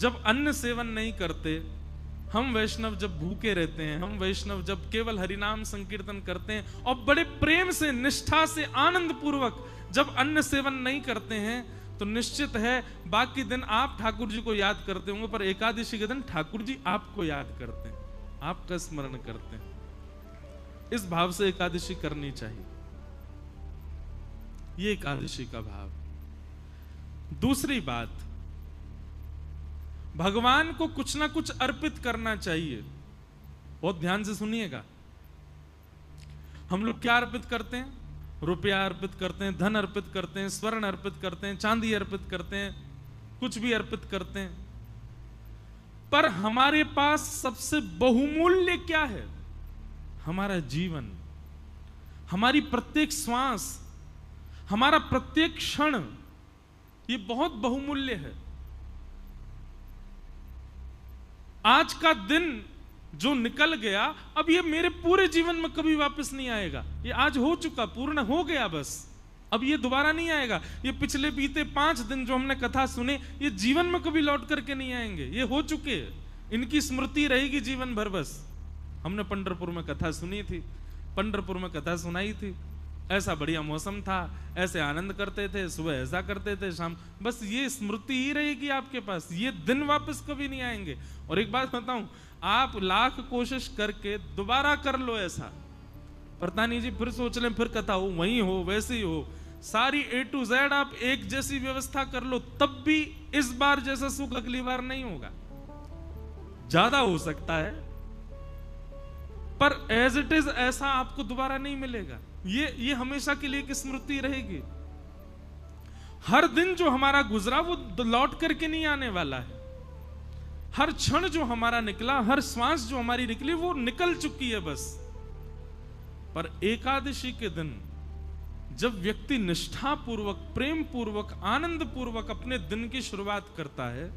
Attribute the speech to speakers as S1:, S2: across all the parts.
S1: जब अन्न सेवन नहीं करते, हम वैष्णव जब भूखे रहते हैं, हम वैष्णव जब केवल हरिनाम संकीर्तन करते हैं और बड़े प्रेम से, निष्ठा से, आनंद पूर्वक जब अन्न सेवन नहीं करते हैं, तो निश्चित है बाकी दिन आप ठाकुर जी को याद करते होंगे, पर एकादशी के दिन ठाकुर जी आपको याद करते हैं, आपका स्मरण करते हैं। इस भाव से एकादशी करनी चाहिए। ये एकादशी का भाव। दूसरी बात, भगवान को कुछ ना कुछ अर्पित करना चाहिए। बहुत ध्यान से सुनिएगा। हम लोग क्या अर्पित करते हैं? रुपया अर्पित करते हैं, धन अर्पित करते हैं, स्वर्ण अर्पित करते हैं, चांदी अर्पित करते हैं, कुछ भी अर्पित करते हैं। पर हमारे पास सबसे बहुमूल्य क्या है? हमारा जीवन, हमारी प्रत्येक श्वास, हमारा प्रत्येक क्षण, ये बहुत बहुमूल्य है। आज का दिन जो निकल गया, अब ये मेरे पूरे जीवन में कभी वापस नहीं आएगा। ये आज हो चुका, पूर्ण हो गया, बस अब ये दोबारा नहीं आएगा। ये पिछले बीते 5 दिन जो हमने कथा सुने, ये जीवन में कभी लौट करके नहीं आएंगे। ये हो चुके, इनकी स्मृति रहेगी जीवन भर। बस हमने पंढरपुर में कथा सुनी थी, पंढरपुर में कथा सुनाई थी। ऐसा बढ़िया मौसम था, ऐसे आनंद करते थे, सुबह ऐसा करते थे, शाम, बस ये स्मृति ही रहेगी आपके पास। ये दिन वापस कभी नहीं आएंगे। और एक बात बताऊं, आप लाख कोशिश करके दोबारा कर लो ऐसा, पता नहीं जी, फिर सोच लें, फिर कथा हो, वही हो, वैसे ही हो, सारी A to Z आप एक जैसी व्यवस्था कर लो, तब भी इस बार जैसा सुख अगली बार नहीं होगा। ज्यादा हो सकता है, पर एज इट इज ऐसा आपको दोबारा नहीं मिलेगा। ये हमेशा के लिए एक स्मृति रहेगी। हर दिन जो हमारा गुजरा वो लौट करके नहीं आने वाला है। हर क्षण जो हमारा निकला, हर श्वास जो हमारी निकली, वो निकल चुकी है बस। पर एकादशी के दिन जब व्यक्ति निष्ठा पूर्वक, प्रेम पूर्वक, आनंद पूर्वक अपने दिन की शुरुआत करता है,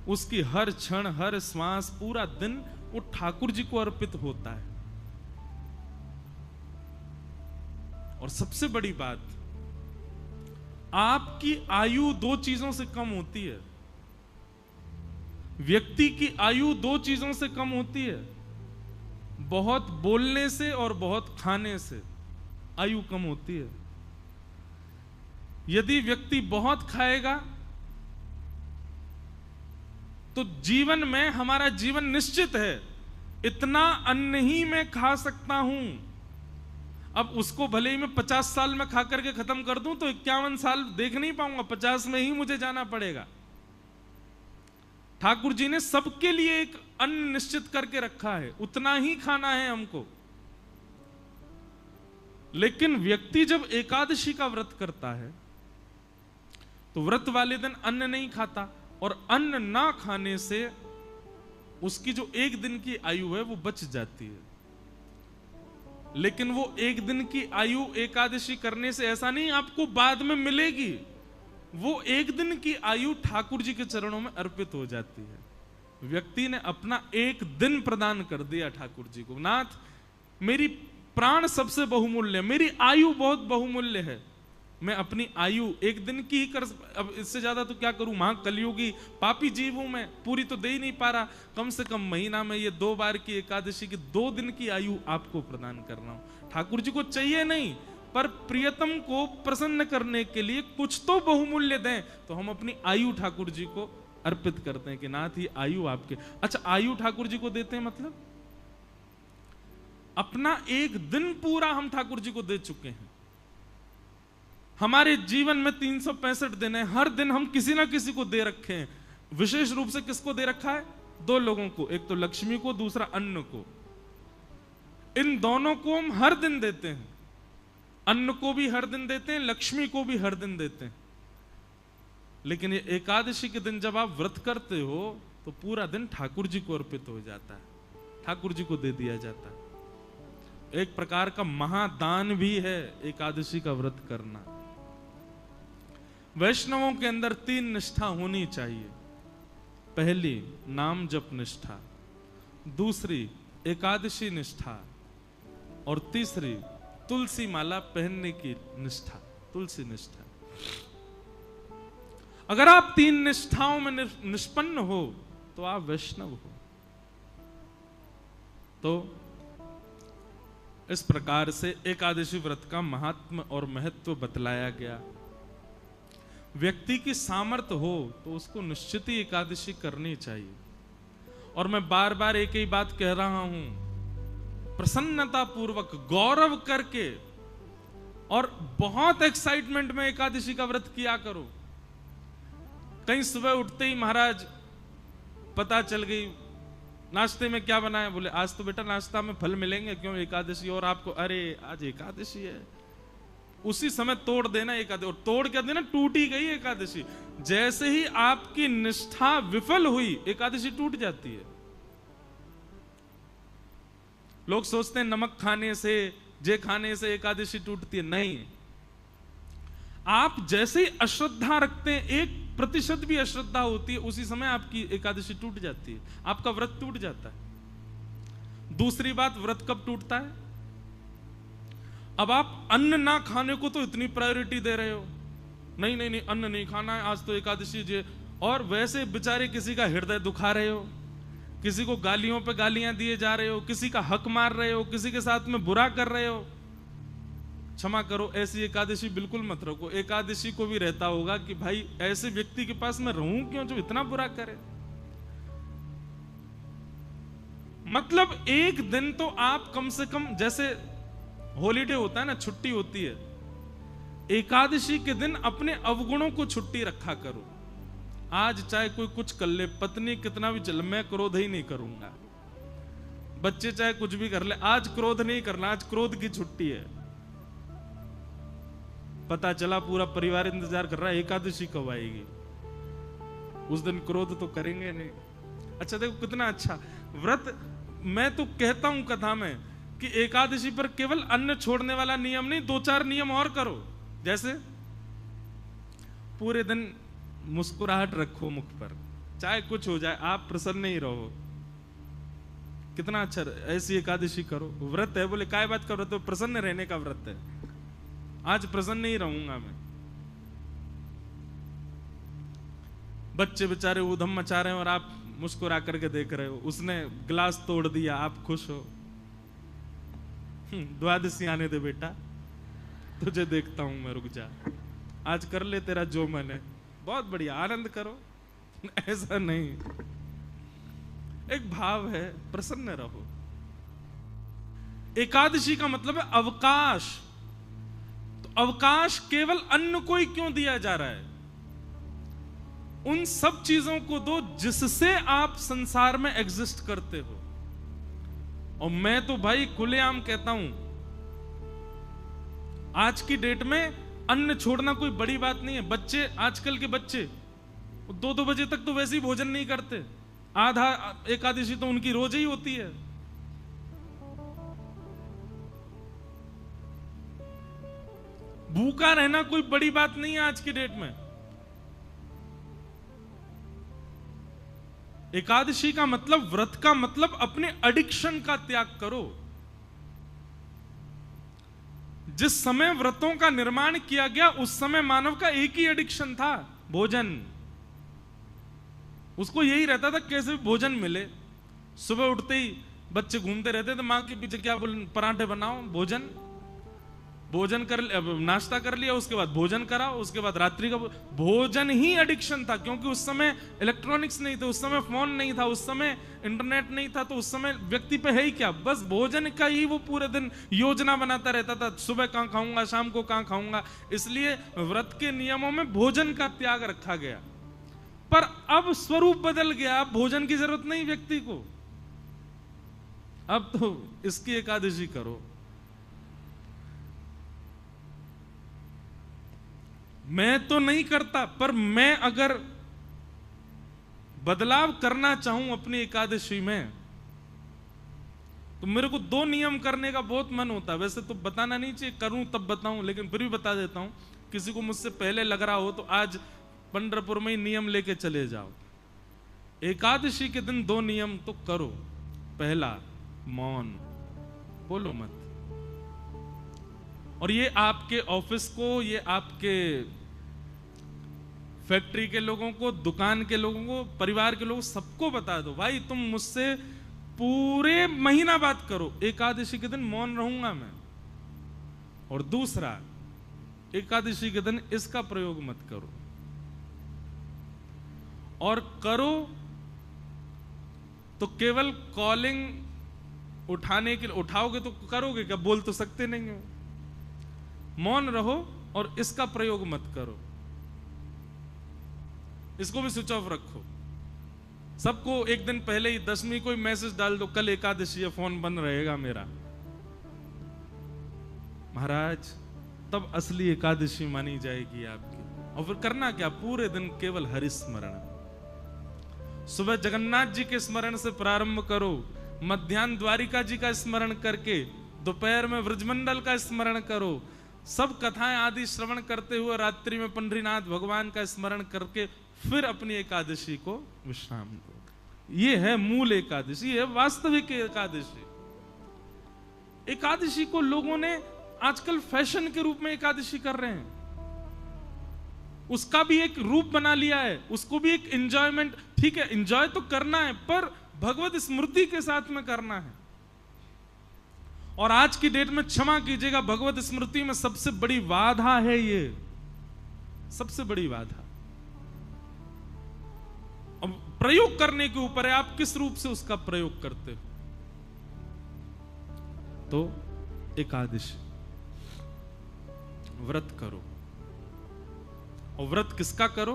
S1: उसकी हर क्षण, हर श्वास, पूरा दिन वो ठाकुर जी को अर्पित होता है। और सबसे बड़ी बात, आपकी आयु 2 चीजों से कम होती है। व्यक्ति की आयु 2 चीजों से कम होती है, बहुत बोलने से और बहुत खाने से आयु कम होती है। यदि व्यक्ति बहुत खाएगा तो जीवन में, हमारा जीवन निश्चित है, इतना अन्न ही मैं खा सकता हूं। अब उसको भले ही मैं 50 साल में खा करके खत्म कर दूं तो 51 साल देख नहीं पाऊंगा, 50 में ही मुझे जाना पड़ेगा। ठाकुर जी ने सबके लिए एक अन्न निश्चित करके रखा है, उतना ही खाना है हमको। लेकिन व्यक्ति जब एकादशी का व्रत करता है तो व्रत वाले दिन अन्न नहीं खाता, और अन्न ना खाने से उसकी जो 1 दिन की आयु है वो बच जाती है। लेकिन वो 1 दिन की आयु एकादशी करने से ऐसा नहीं आपको बाद में मिलेगी, वो 1 दिन की आयु ठाकुर जी के चरणों में अर्पित हो जाती है। व्यक्ति ने अपना 1 दिन प्रदान कर दिया ठाकुर जी को। नाथ, मेरी प्राण सबसे बहुमूल्य, मेरी आयु बहुत बहुमूल्य है, मैं अपनी आयु 1 दिन की ही कर, अब इससे ज्यादा तो क्या करूं, मां कलियुगी पापी जीव हूं मैं, पूरी तो दे ही नहीं पा रहा। कम से कम महीना में ये 2 बार की एकादशी की 2 दिन की आयु आपको प्रदान कर रहा हूं। ठाकुर जी को चाहिए नहीं, पर प्रियतम को प्रसन्न करने के लिए कुछ तो बहुमूल्य दें, तो हम अपनी आयु ठाकुर जी को अर्पित करते हैं कि नाथ ये आयु आपके। अच्छा, आयु ठाकुर जी को देते हैं मतलब अपना 1 दिन पूरा हम ठाकुर जी को दे चुके हैं। हमारे जीवन में 365 दिन है, हर दिन हम किसी ना किसी को दे रखे हैं। विशेष रूप से किसको दे रखा है? 2 लोगों को, एक तो लक्ष्मी को, दूसरा अन्न को। इन दोनों को हम हर दिन देते हैं, अन्न को भी हर दिन देते हैं, लक्ष्मी को भी हर दिन देते हैं। लेकिन ये एकादशी के दिन जब आप व्रत करते हो तो पूरा दिन ठाकुर जी को अर्पित हो जाता है, ठाकुर जी को दे दिया जाता है। एक प्रकार का महादान भी है एकादशी का व्रत करना। वैष्णवों के अंदर 3 निष्ठा होनी चाहिए। पहली नाम जप निष्ठा, दूसरी एकादशी निष्ठा, और तीसरी तुलसी माला पहनने की निष्ठा, तुलसी निष्ठा। अगर आप 3 निष्ठाओं में निष्पन्न हो तो आप वैष्णव हो। तो इस प्रकार से एकादशी व्रत का महात्म और महत्व बतलाया गया। व्यक्ति की सामर्थ्य हो तो उसको निश्चित ही एकादशी करनी चाहिए। और मैं बार बार एक ही बात कह रहा हूं, प्रसन्नता पूर्वक गौरव करके और बहुत एक्साइटमेंट में एकादशी का व्रत किया करो। कहीं सुबह उठते ही महाराज पता चल गई नाश्ते में क्या बनाया, बोले आज तो बेटा नाश्ता में फल मिलेंगे, क्यों एकादशी, और आपको अरे आज एकादशी है, उसी समय तोड़ देना एकादशी। और तोड़ क्या देना, टूट ही गई एकादशी। जैसे ही आपकी निष्ठा विफल हुई एकादशी टूट जाती है। लोग सोचते हैं नमक खाने से, जे खाने से एकादशी टूटती है। नहीं, आप जैसे ही अश्रद्धा रखते हैं, 1% भी अश्रद्धा होती है, उसी समय आपकी एकादशी टूट जाती है, आपका व्रत टूट जाता है। दूसरी बात, व्रत कब टूटता है? अब आप अन्न ना खाने को तो इतनी प्रायोरिटी दे रहे हो, नहीं नहीं नहीं अन्न नहीं खाना है, आज तो एकादशी जे, और वैसे बेचारे किसी का हृदय दुखा रहे हो, किसी को गालियों पे गालियां दिए जा रहे हो, किसी का हक मार रहे हो, किसी के साथ में बुरा कर रहे हो। क्षमा करो, ऐसी एकादशी बिल्कुल मत रखो। एकादशी को भी रहता होगा कि भाई ऐसे व्यक्ति के पास मैं रहूं क्यों जो इतना बुरा करे। मतलब एक दिन तो आप कम से कम, जैसे हॉलीडे होता है ना, छुट्टी होती है, एकादशी के दिन अपने अवगुणों को छुट्टी रखा करो। आज चाहे कोई कुछ कर ले, पत्नी कितना भी चल, मैं क्रोध ही नहीं करूंगा, बच्चे चाहे कुछ भी कर ले, आज क्रोध नहीं करना, आज क्रोध की छुट्टी है। पता चला पूरा परिवार इंतजार कर रहा है एकादशी कब आएगी, उस दिन क्रोध तो करेंगे नहीं। अच्छा देखो कितना अच्छा व्रत। मैं तो कहता हूं कथा में कि एकादशी पर केवल अन्न छोड़ने वाला नियम नहीं, 2-4 नियम और करो। जैसे पूरे दिन मुस्कुराहट रखो मुख पर, चाहे कुछ हो जाए आप प्रसन्न ही रहो। कितना अच्छा, ऐसी एकादशी करो। व्रत है, बोले काय बात का व्रत है? प्रसन्न रहने का व्रत है। आज प्रसन्न ही रहूंगा मैं। बच्चे बेचारे ऊधम मचा रहे हैं और आप मुस्कुरा करके देख रहे हो। उसने गिलास तोड़ दिया, आप खुश हो। द्वादशी आने दे बेटा, तुझे देखता हूं मैं, रुक जा, आज कर ले तेरा जो मन है, बहुत बढ़िया, आनंद करो। ऐसा नहीं, एक भाव है, प्रसन्न रहो। एकादशी का मतलब है अवकाश। तो अवकाश केवल अन्न को ही क्यों दिया जा रहा है? उन सब चीजों को दो जिससे आप संसार में एग्जिस्ट करते हो। और मैं तो भाई खुलेआम कहता हूं, आज की डेट में अन्न छोड़ना कोई बड़ी बात नहीं है। बच्चे, आजकल के बच्चे 2-2 बजे तक तो वैसे ही भोजन नहीं करते, आधा एकादशी तो उनकी रोज ही होती है। भूखा रहना कोई बड़ी बात नहीं है आज की डेट में। एकादशी का मतलब, व्रत का मतलब अपने एडिक्शन का त्याग करो। जिस समय व्रतों का निर्माण किया गया उस समय मानव का एक ही एडिक्शन था, भोजन। उसको यही रहता था कैसे भोजन मिले। सुबह उठते ही बच्चे घूमते रहते थे मां के पीछे, क्या बोल, पराठे बनाओ, भोजन। भोजन कर, नाश्ता कर लिया, उसके बाद भोजन करा, उसके बाद रात्रि का भोजन ही एडिक्शन था। क्योंकि उस समय इलेक्ट्रॉनिक्स नहीं थे, उस समय फोन नहीं था, उस समय इंटरनेट नहीं था, तो उस समय व्यक्ति पे है ही क्या, बस भोजन का ही वो पूरे दिन योजना बनाता रहता था। सुबह कहां खाऊंगा, शाम को कहां खाऊंगा। इसलिए व्रत के नियमों में भोजन का त्याग रखा गया। पर अब स्वरूप बदल गया, अब भोजन की जरूरत नहीं व्यक्ति को। अब तो इसकी एकादशी करो। मैं तो नहीं करता, पर मैं अगर बदलाव करना चाहूं अपनी एकादशी में, तो मेरे को 2 नियम करने का बहुत मन होता है। वैसे तो बताना नहीं चाहिए, करूं तब बताऊं, लेकिन फिर भी बता देता हूं। किसी को मुझसे पहले लग रहा हो तो आज पंढरपुर में ही नियम लेके चले जाओ। एकादशी के दिन 2 नियम तो करो। पहला, मौन, बोलो मत। और ये आपके ऑफिस को, ये आपके फैक्ट्री के लोगों को, दुकान के लोगों को, परिवार के लोगों, सबको बता दो भाई तुम मुझसे पूरे महीना बात करो, एकादशी के दिन मौन रहूंगा मैं। और दूसरा, एकादशी के दिन इसका प्रयोग मत करो, और करो तो केवल कॉलिंग उठाने के लिए उठाओगे तो करोगे क्या, बोल तो सकते नहीं हो। मौन रहो और इसका प्रयोग मत करो, इसको भी स्विच ऑफ रखो। सबको एक दिन पहले ही 10वीं को मैसेज डाल दो, कल एकादशी है, फोन बंद रहेगा मेरा। महाराज तब असली एकादशी मानी जाएगी आपकी। और फिर करना क्या, पूरे दिन केवल हरि स्मरण। सुबह जगन्नाथ जी के स्मरण से प्रारंभ करो, मध्याह्न द्वारिका जी का स्मरण करके, दोपहर में ब्रजमंडल का स्मरण करो, सब कथाएं आदि श्रवण करते हुए रात्रि में पंढरीनाथ भगवान का स्मरण करके फिर अपनी एकादशी को विश्राम दो। ये है मूल एकादशी, ये है वास्तविक एकादशी। एकादशी को लोगों ने आजकल फैशन के रूप में एकादशी कर रहे हैं, उसका भी एक रूप बना लिया है, उसको भी एक एंजॉयमेंट। ठीक है, एंजॉय तो करना है, पर भगवत स्मृति के साथ में करना है। और आज की डेट में क्षमा कीजिएगा, भगवत स्मृति में सबसे बड़ी बाधा है ये, सबसे बड़ी बाधा। अब प्रयोग करने के ऊपर है, आप किस रूप से उसका प्रयोग करते हो। तो एकादशी व्रत करो, और व्रत किसका करो,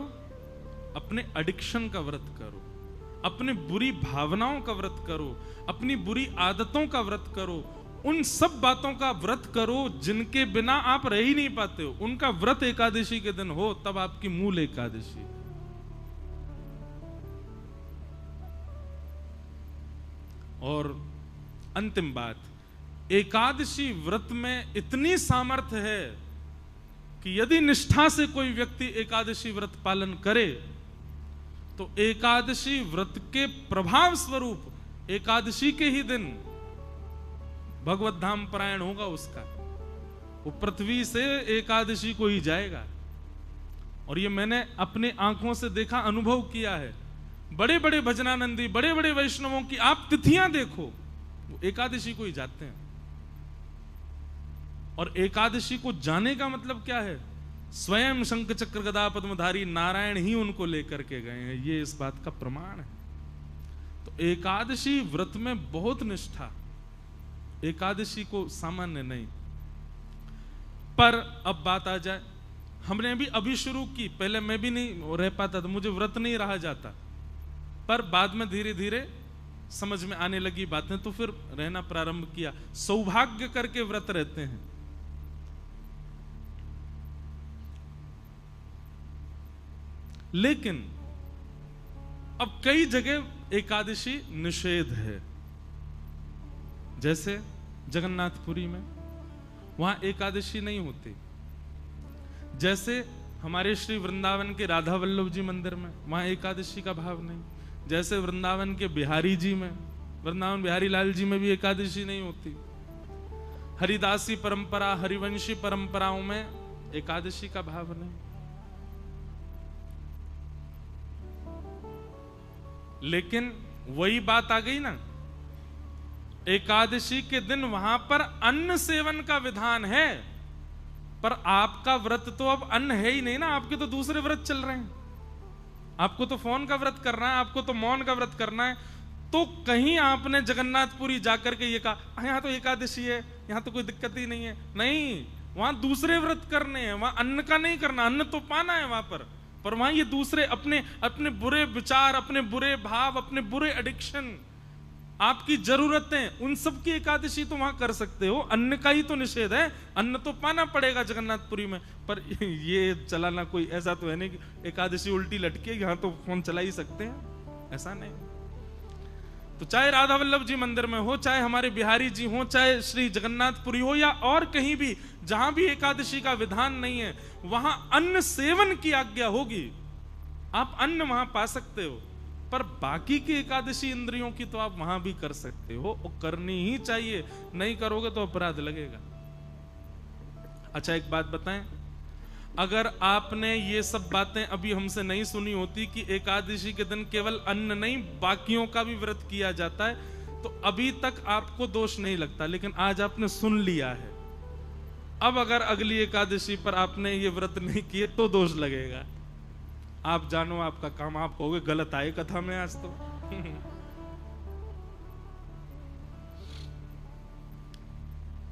S1: अपने एडिक्शन का व्रत करो, अपने बुरी भावनाओं का व्रत करो, अपनी बुरी आदतों का व्रत करो, उन सब बातों का व्रत करो जिनके बिना आप रह ही नहीं पाते हो। उनका व्रत एकादशी के दिन हो, तब आपकी मूल एकादशी। और अंतिम बात, एकादशी व्रत में इतनी सामर्थ्य है कि यदि निष्ठा से कोई व्यक्ति एकादशी व्रत पालन करे तो एकादशी व्रत के प्रभाव स्वरूप एकादशी के ही दिन भगवत धाम परायण होगा उसका, वो पृथ्वी से एकादशी को ही जाएगा। और ये मैंने अपने आंखों से देखा, अनुभव किया है। बड़े बड़े भजनानंदी, बड़े बड़े वैष्णवों की आप तिथियां देखो, वो एकादशी को ही जाते हैं। और एकादशी को जाने का मतलब क्या है, स्वयं शंख चक्र गदा पद्मधारी नारायण ही उनको लेकर के गए हैं, ये इस बात का प्रमाण है। तो एकादशी व्रत में बहुत निष्ठा, एकादशी को सामान्य नहीं। पर अब बात आ जाए, हमने अभी शुरू की, पहले मैं भी नहीं रह पाता था, मुझे व्रत नहीं रहा जाता, पर बाद में धीरे धीरे समझ में आने लगी बातें, तो फिर रहना प्रारंभ किया। सौभाग्य करके व्रत रहते हैं। लेकिन अब कई जगह एकादशी निषेध है, जैसे जगन्नाथपुरी में वहां एकादशी नहीं होती, जैसे हमारे श्री वृंदावन के राधा वल्लभ जी मंदिर में वहां एकादशी का भाव नहीं, जैसे वृंदावन के बिहारी जी में, वृंदावन बिहारी लाल जी में भी एकादशी नहीं होती। हरिदासी परंपरा, हरिवंशी परंपराओं में एकादशी का भाव नहीं। लेकिन वही बात आ गई ना, एकादशी के दिन वहां पर अन्न सेवन का विधान है, पर आपका व्रत तो अब अन्न है ही नहीं ना, आपके तो दूसरे व्रत चल रहे हैं। आपको तो फोन का व्रत करना है, आपको तो मौन का व्रत करना है। तो कहीं आपने जगन्नाथपुरी जाकर के ये कहा यहां तो एकादशी है, यहां तो कोई दिक्कत ही नहीं है, नहीं, वहां दूसरे व्रत करने हैं, वहां अन्न का नहीं करना। अन्न तो पाना है वहां पर वहां ये दूसरे अपने बुरे विचार, अपने बुरे भाव, अपने बुरे एडिक्शन, आपकी जरूरतें, उन सब की एकादशी तो वहां कर सकते हो। अन्न का ही तो निषेध है, अन्न तो पाना पड़ेगा जगन्नाथपुरी में। पर ये चलाना कोई ऐसा तो है नहीं कि एकादशी उल्टी लटके, यहां तो फोन चला ही सकते हैं, ऐसा नहीं। तो चाहे राधा वल्लभ जी मंदिर में हो, चाहे हमारे बिहारी जी हो, चाहे श्री जगन्नाथपुरी हो, या और कहीं भी जहां भी एकादशी का विधान नहीं है, वहां अन्न सेवन की आज्ञा होगी। आप अन्न वहां पा सकते हो, पर बाकी की एकादशी इंद्रियों की तो आप वहां भी कर सकते हो, और करनी ही चाहिए। नहीं करोगे तो अपराध लगेगा। अच्छा एक बात बताएं, अगर आपने ये सब बातें अभी हमसे नहीं सुनी होती कि एकादशी के दिन केवल अन्न नहीं बाकियों का भी व्रत किया जाता है, तो अभी तक आपको दोष नहीं लगता। लेकिन आज आपने सुन लिया है, अब अगर अगली एकादशी पर आपने ये व्रत नहीं किए तो दोष लगेगा। आप जानो आपका काम, आप कहोगे गलत आए कथा में आज तो।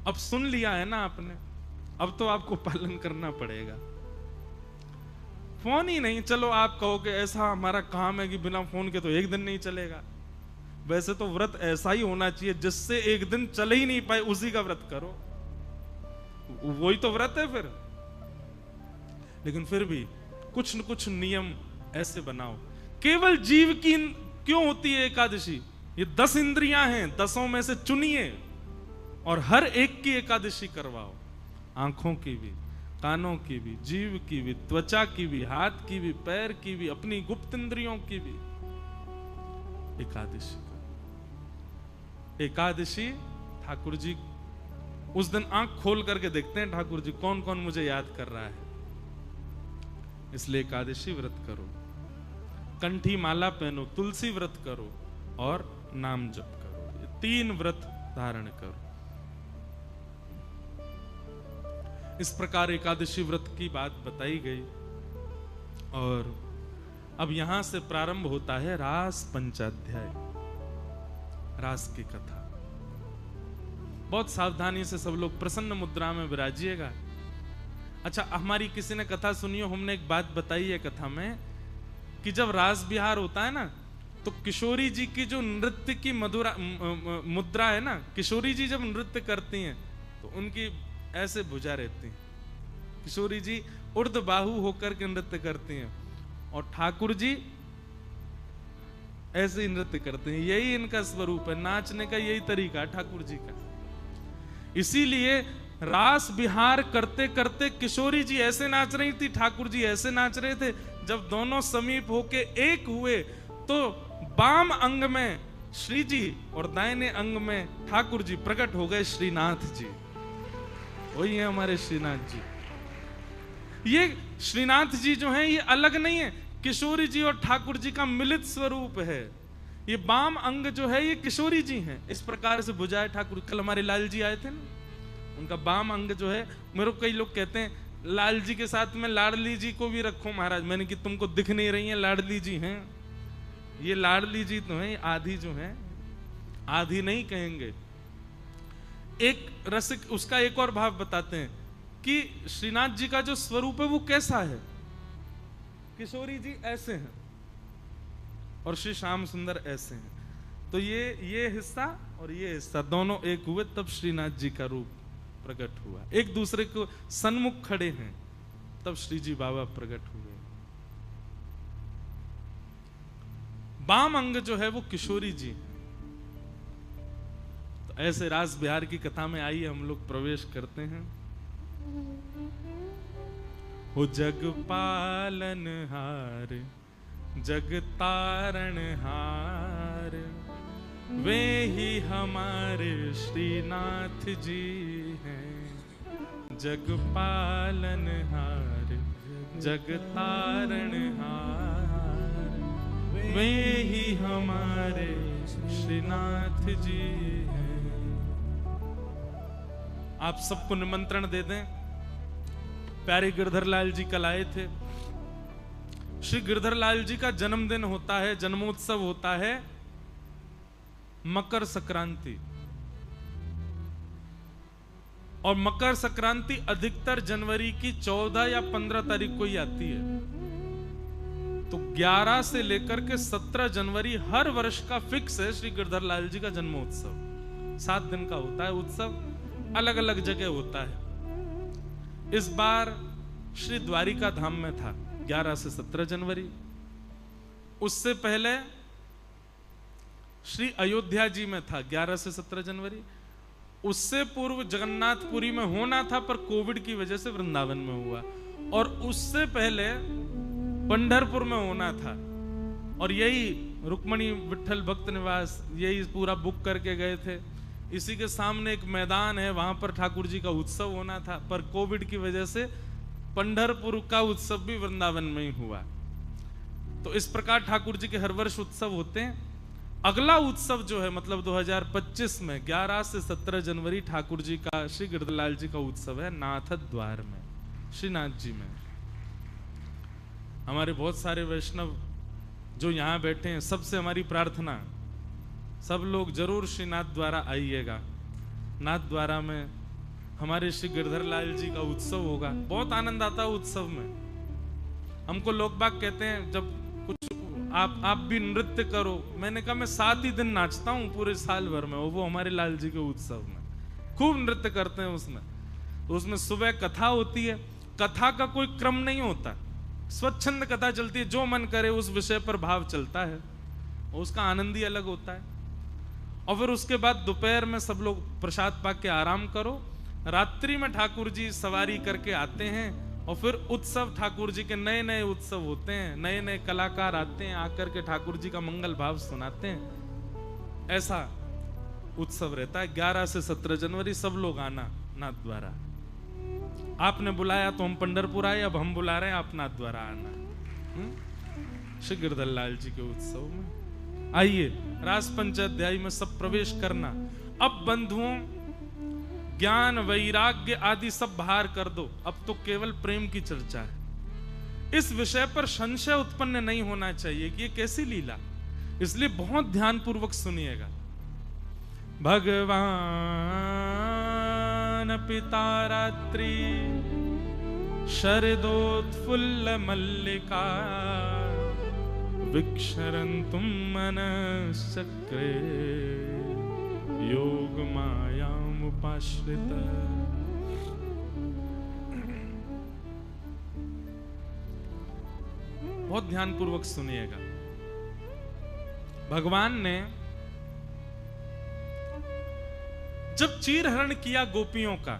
S1: अब सुन लिया है ना आपने, अब तो आपको पालन करना पड़ेगा। फोन ही नहीं, चलो आप कहोगे ऐसा हमारा काम है कि बिना फोन के तो एक दिन नहीं चलेगा। वैसे तो व्रत ऐसा ही होना चाहिए जिससे एक दिन चल ही नहीं पाए उसी का व्रत करो, वही तो व्रत है फिर। लेकिन फिर भी कुछ न कुछ नियम ऐसे बनाओ। केवल जीव की क्यों होती है एकादशी? ये 10 इंद्रियां हैं, 10 में से चुनिए और हर एक की एकादशी करवाओ। आंखों की भी, कानों की भी, जीव की भी, त्वचा की भी, हाथ की भी, पैर की भी, अपनी गुप्त इंद्रियों की भी एकादशी। एकादशी ठाकुर जी उस दिन आंख खोल करके देखते हैं ठाकुर जी कौन कौन मुझे याद कर रहा है। इसलिए एकादशी व्रत करो, कंठी माला पहनो, तुलसी व्रत करो और नाम जप करो। ये 3 व्रत धारण करो। इस प्रकार एकादशी व्रत की बात बताई गई और अब यहां से प्रारंभ होता है रास पंचाध्याय, रास की कथा। बहुत सावधानी से सब लोग प्रसन्न मुद्रा में विराजिएगा। अच्छा, हमारी किसी ने कथा सुनी हो, हमने एक बात बताई है कथा में कि जब रास बिहार होता है ना, तो किशोरी जी की जो नृत्य की मुद्रा है ना, किशोरी जी जब नृत्य करती हैं तो उनकी ऐसे भुजा रहती है। किशोरी जी उर्ध बाहु होकर के नृत्य करती हैं और ठाकुर जी ऐसे ही नृत्य करते हैं। यही इनका स्वरूप है, नाचने का यही तरीका है ठाकुर जी का। इसीलिए रास बिहार करते करते किशोरी जी ऐसे नाच रही थी, ठाकुर जी ऐसे नाच रहे थे। जब दोनों समीप होके एक हुए तो बाम अंग में श्री जी और दाहिने अंग में ठाकुर जी प्रकट हो गए, श्रीनाथ जी। वही है हमारे श्रीनाथ जी। ये श्रीनाथ जी जो हैं ये अलग नहीं है, किशोरी जी और ठाकुर जी का मिलित स्वरूप है। ये बाम अंग जो है ये किशोरी जी हैं। इस प्रकार से बुझाए ठाकुर। कल हमारे लाल जी आए थे ना, उनका बाम अंग जो है, मेरे को कई लोग कहते हैं लाल जी के साथ में लाडली जी को भी रखो महाराज। मैंने कि तुमको दिख नहीं रही है, लाडली जी हैं। ये लाडली जी तो है, आधी जो है, आधी नहीं कहेंगे। एक रसिक उसका एक और भाव बताते हैं कि श्रीनाथ जी का जो स्वरूप है वो कैसा है। किशोरी जी ऐसे हैं और श्री श्याम सुंदर ऐसे हैं। तो ये हिस्सा और ये हिस्सा दोनों एक हुए तब श्रीनाथ जी का रूप प्रकट हुआ। एक दूसरे को सन्मुख खड़े हैं तब श्री जी बाबा प्रकट हुए। बाम अंग जो है वो किशोरी जी है। तो ऐसे रास बिहार की कथा में आइए हम लोग प्रवेश करते हैं। हो जग पालन हार, जग तारण हार, वे ही हमारे श्रीनाथ जी हैं। जग पालन हार, जग तारण हार, वे ही हमारे श्रीनाथ जी हैं। आप सबको निमंत्रण दे दें। प्यारे गिरधर लाल जी कल आए थे। श्री गिरधर लाल जी का जन्मदिन होता है, जन्मोत्सव होता है मकर संक्रांति। और मकर संक्रांति अधिकतर जनवरी की 14 या 15 तारीख को ही आती है। तो 11 से लेकर के 17 जनवरी हर वर्ष का फिक्स है श्री गिरधर लाल जी का जन्मोत्सव। 7 दिन का होता है उत्सव, अलग अलग जगह होता है। इस बार श्री द्वारिका धाम में था 11 से 17 जनवरी। उससे पहले श्री अयोध्या जी में था 11 से 17 जनवरी। उससे पूर्व जगन्नाथपुरी में होना था पर कोविड की वजह से वृंदावन में हुआ। और उससे पहले पंढरपुर में होना था। और यही रुक्मणी विठल भक्त निवास, यही पूरा बुक करके गए थे। इसी के सामने एक मैदान है, वहां पर ठाकुर जी का उत्सव होना था पर कोविड की वजह से पंढरपुर का उत्सव भी वृंदावन में ही हुआ। तो इस प्रकार ठाकुर जी के हर वर्ष उत्सव होते हैं। अगला उत्सव जो है मतलब 2025 में 11 से 17 जनवरी ठाकुर जी का, श्री गिरधरलाल जी का उत्सव है नाथ द्वार में, श्रीनाथ जी में। हमारे बहुत सारे वैष्णव जो यहाँ बैठे हैं, सबसे हमारी प्रार्थना, सब लोग जरूर श्रीनाथ द्वारा आइएगा। नाथ द्वारा में हमारे श्री गिरधरलाल जी का उत्सव होगा। बहुत आनंद आता है उत्सव में। हमको लोग बाग कहते हैं जब कुछ आप भी नृत्य करो, मैंने कहा मैं 7 ही दिन नाचता हूँ पूरे साल भर में, वो हमारे लाल जी के उत्सव में खूब नृत्य करते हैं। उसमें सुबह कथा होती है, कथा का कोई क्रम नहीं होता, स्वच्छंद कथा चलती है, जो मन करे उस विषय पर भाव चलता है, उसका आनंद ही अलग होता है। और फिर उसके बाद दोपहर में सब लोग प्रसाद पा के आराम करो, रात्रि में ठाकुर जी सवारी करके आते हैं और फिर उत्सव, ठाकुर जी के नए नए उत्सव होते हैं, नए नए कलाकार आते हैं, आकर के ठाकुर जी का मंगल भाव सुनाते हैं। ऐसा उत्सव रहता है। 11 से 17 जनवरी सब लोग आना नाथ द्वारा। आपने बुलाया तो हम पंढरपुर आए, अब हम बुला रहे हैं आप नाथ द्वारा आना श्री गिरधरलाल जी के उत्सव में। आइए रास पंचाध्यायी में सब प्रवेश करना। अब बंधुओं ज्ञान वैराग्य आदि सब बाहर कर दो, अब तो केवल प्रेम की चर्चा है। इस विषय पर संशय उत्पन्न नहीं होना चाहिए कि ये कैसी लीला, इसलिए बहुत ध्यान पूर्वक सुनिएगा। भगवान पिता रात्रि शरदोत्फुल्ल मल्लिका विक्षरन्तुं मनश्चक्रे योग मायामुपाश्रित। बहुत ध्यान पूर्वक सुनिएगा। भगवान ने जब चीरहरण किया गोपियों का,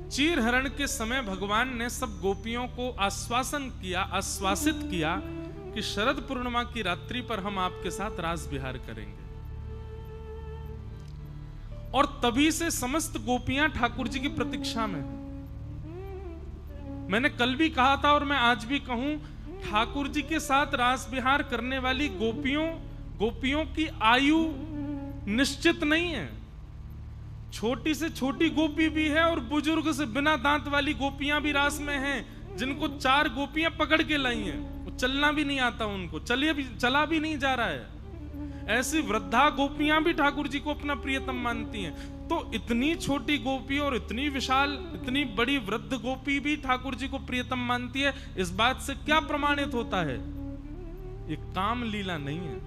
S1: चीरहरण के समय भगवान ने सब गोपियों को आश्वासन किया, आश्वासित किया कि शरद पूर्णिमा की रात्रि पर हम आपके साथ रास विहार करेंगे। और तभी से समस्त गोपियां ठाकुर जी की प्रतीक्षा में हैं। मैंने कल भी कहा था और मैं आज भी कहूं, ठाकुर जी के साथ रास विहार करने वाली गोपियों की आयु निश्चित नहीं है। छोटी से छोटी गोपी भी है और बुजुर्ग से बिना दांत वाली गोपियां भी रास में हैं, जिनको 4 गोपियां पकड़ के लाई हैं, वो चलना भी नहीं आता उनको, चला भी नहीं जा रहा है। ऐसी वृद्धा गोपियां भी ठाकुर जी को अपना प्रियतम मानती हैं। तो इतनी छोटी गोपी और इतनी विशाल, इतनी बड़ी वृद्ध गोपी भी ठाकुर जी को प्रियतम मानती है। इस बात से क्या प्रमाणित होता है? ये काम लीला नहीं है,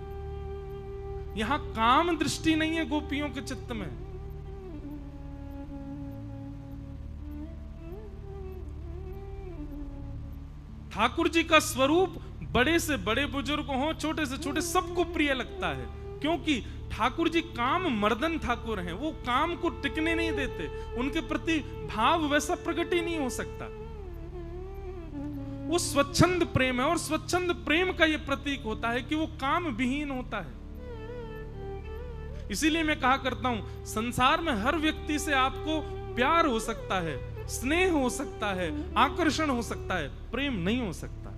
S1: यहां काम दृष्टि नहीं है गोपियों के चित्त में। ठाकुर जी का स्वरूप बड़े से बड़े बुजुर्ग हो, छोटे से छोटे, सबको प्रिय लगता है, क्योंकि ठाकुर जी काम मर्दन ठाकुर हैं। वो काम को टिकने नहीं देते, उनके प्रति भाव वैसा प्रकट ही नहीं हो सकता। वो स्वच्छंद प्रेम है और स्वच्छंद प्रेम का ये प्रतीक होता है कि वो काम विहीन होता है। इसीलिए मैं कहा करता हूं, संसार में हर व्यक्ति से आपको प्यार हो सकता है, स्नेह हो सकता है, आकर्षण हो सकता है, प्रेम नहीं हो सकता,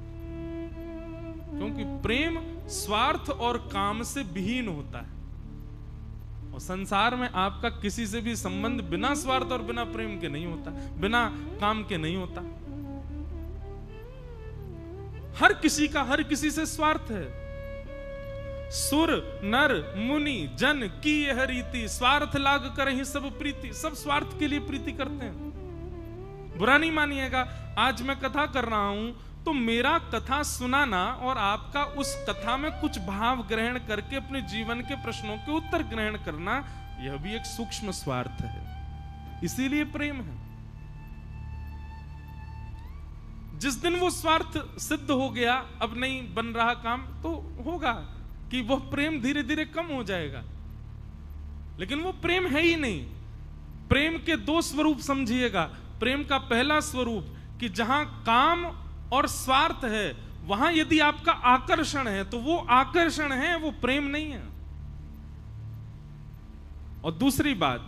S1: क्योंकि प्रेम स्वार्थ और काम से विहीन होता है। और संसार में आपका किसी से भी संबंध बिना स्वार्थ और बिना प्रेम के नहीं होता, बिना काम के नहीं होता। हर किसी का हर किसी से स्वार्थ है। सुर नर मुनि जन की यह रीति, स्वार्थ लाग कर ही सब प्रीति। सब स्वार्थ के लिए प्रीति करते हैं। बुरा नहीं मानिएगा, आज मैं कथा कर रहा हूं तो मेरा कथा सुनाना और आपका उस कथा में कुछ भाव ग्रहण करके अपने जीवन के प्रश्नों के उत्तर ग्रहण करना, यह भी एक सूक्ष्म स्वार्थ है। इसीलिए प्रेम है। जिस दिन वो स्वार्थ सिद्ध हो गया, अब नहीं बन रहा काम, तो होगा कि वह प्रेम धीरे धीरे कम हो जाएगा, लेकिन वो प्रेम है ही नहीं। प्रेम के 2 स्वरूप समझिएगा। प्रेम का पहला स्वरूप कि जहां काम और स्वार्थ है, वहां यदि आपका आकर्षण है तो वो आकर्षण है, वो प्रेम नहीं है। और दूसरी बात,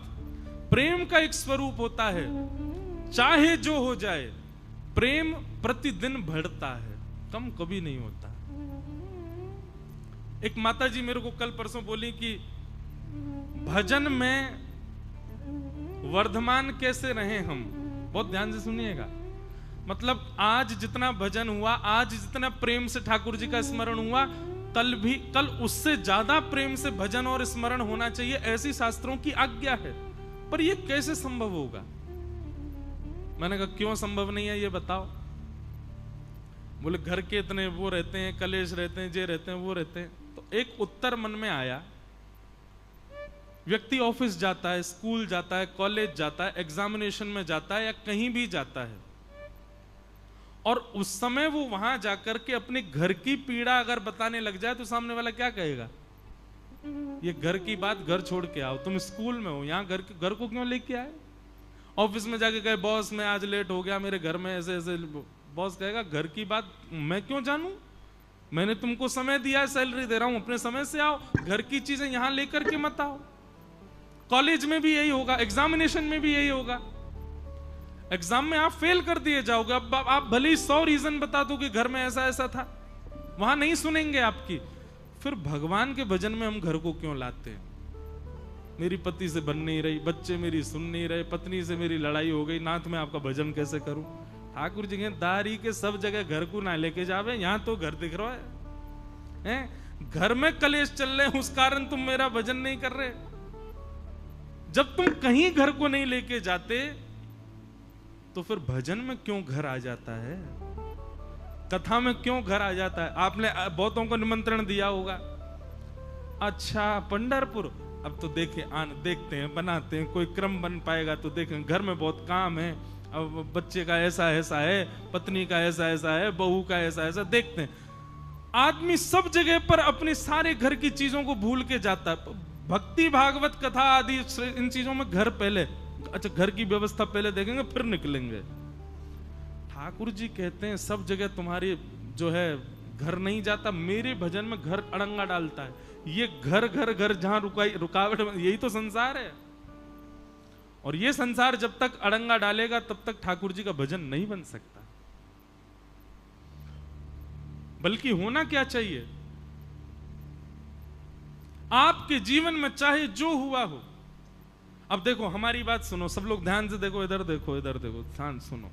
S1: प्रेम का एक स्वरूप होता है, चाहे जो हो जाए प्रेम प्रतिदिन बढ़ता है, कम कभी नहीं होता। एक माता जी मेरे को कल परसों बोली कि भजन में वर्धमान कैसे रहे हम। बहुत ध्यान से सुनिएगा। मतलब आज जितना भजन हुआ, आज जितना प्रेम से ठाकुर जी का स्मरण हुआ, कल उससे ज्यादा प्रेम से भजन और स्मरण होना चाहिए, ऐसी शास्त्रों की आज्ञा है। पर यह कैसे संभव होगा? मैंने कहा क्यों संभव नहीं है ये बताओ। बोले घर के इतने वो रहते हैं, कलेश रहते हैं, जे रहते हैं, वो रहते हैं। तो एक उत्तर मन में आया, व्यक्ति ऑफिस जाता है, स्कूल जाता है, कॉलेज जाता है, एग्जामिनेशन में जाता है या कहीं भी जाता है, और उस समय वो वहां जाकर के अपने घर की पीड़ा अगर बताने लग जाए तो सामने वाला क्या कहेगा? ये घर की बात घर छोड़ के आओ, तुम स्कूल में हो, यहाँ घर को क्यों लेके आए? ऑफिस में जाके कहे बॉस मैं आज लेट हो गया, मेरे घर में ऐसे ऐसे, बॉस कहेगा घर की बात मैं क्यों जानूं, मैंने तुमको समय दिया है, सैलरी दे रहा हूं, अपने समय से आओ, घर की चीजें यहां लेकर के मत आओ। कॉलेज में भी यही होगा, एग्जामिनेशन में भी यही होगा। एग्जाम में आप फेल कर दिए जाओगे, अब आप भले ही 100 रीजन बता दो कि घर में ऐसा ऐसा था, वहां नहीं सुनेंगे आपकी। फिर भगवान के भजन में हम घर को क्यों लाते हैं? मेरी पति से बन नहीं रही, बच्चे मेरी सुन नहीं रहे, पत्नी से मेरी लड़ाई हो गई, नाथ में आपका भजन कैसे करूं? ठाकुर जी के दारी के सब जगह घर को ना लेके जावे, यहां तो घर दिख रहा है, घर में कलेश चल रहे, उस कारण तुम मेरा भजन नहीं कर रहे। जब तुम कहीं घर को नहीं लेके जाते तो फिर भजन में क्यों घर आ जाता है? कथा में क्यों घर आ जाता है? आपने बहुतों को निमंत्रण दिया होगा, अच्छा पंढरपुर, अब तो देखते हैं, बनाते हैं, कोई क्रम बन पाएगा तो देखें, घर में बहुत काम है, अब बच्चे का ऐसा ऐसा है, पत्नी का ऐसा ऐसा है, बहू का ऐसा ऐसा, देखते हैं। आदमी सब जगह पर अपने सारे घर की चीजों को भूल के जाता है। भक्ति भागवत कथा आदि इन चीजों में घर पहले, अच्छा घर की व्यवस्था पहले देखेंगे फिर निकलेंगे। ठाकुर जी कहते हैं सब जगह तुम्हारी जो है घर नहीं जाता, मेरे भजन में घर अड़ंगा डालता है। ये घर घर घर जहां रुकावट, यही तो संसार है। और ये संसार जब तक अड़ंगा डालेगा तब तक ठाकुर जी का भजन नहीं बन सकता। बल्कि होना क्या चाहिए, आपके जीवन में चाहे जो हुआ हो। अब देखो हमारी बात सुनो, सब लोग ध्यान से देखो, इधर देखो, इधर देखो, ध्यान सुनो।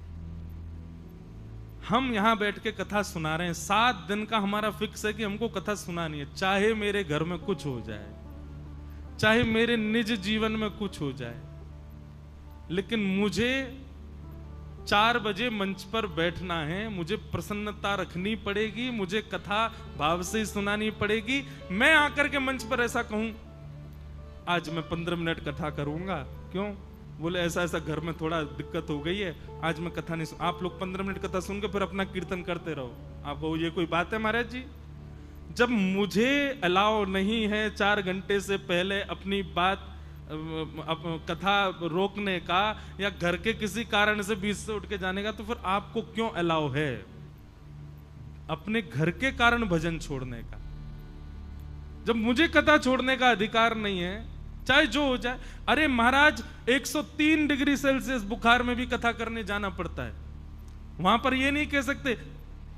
S1: हम यहां बैठ के कथा सुना रहे हैं, 7 दिन का हमारा फिक्स है कि हमको कथा सुनानी है, चाहे मेरे घर में कुछ हो जाए, चाहे मेरे निज जीवन में कुछ हो जाए, लेकिन मुझे 4 बजे मंच पर बैठना है, मुझे प्रसन्नता रखनी पड़ेगी, मुझे कथा भाव से ही सुनानी पड़ेगी। मैं आकर के मंच पर ऐसा कहूं आज मैं 15 मिनट कथा करूंगा, क्यों? बोले ऐसा ऐसा घर में थोड़ा दिक्कत हो गई है, आज मैं कथा नहीं आप लोग 15 मिनट कथा सुन के फिर अपना कीर्तन करते रहो। आपको ये कोई बात है महाराज जी? जब मुझे अलाउ नहीं है 4 घंटे से पहले अपनी बात कथा रोकने का या घर के किसी कारण से बीच से उठ के जाने का, तो फिर आपको क्यों अलाउ है अपने घर के कारण भजन छोड़ने का? जब मुझे कथा छोड़ने का अधिकार नहीं है, चाहे जो हो जाए। अरे महाराज 103 डिग्री सेल्सियस बुखार में भी कथा करने जाना पड़ता है। वहां पर ये नहीं कह सकते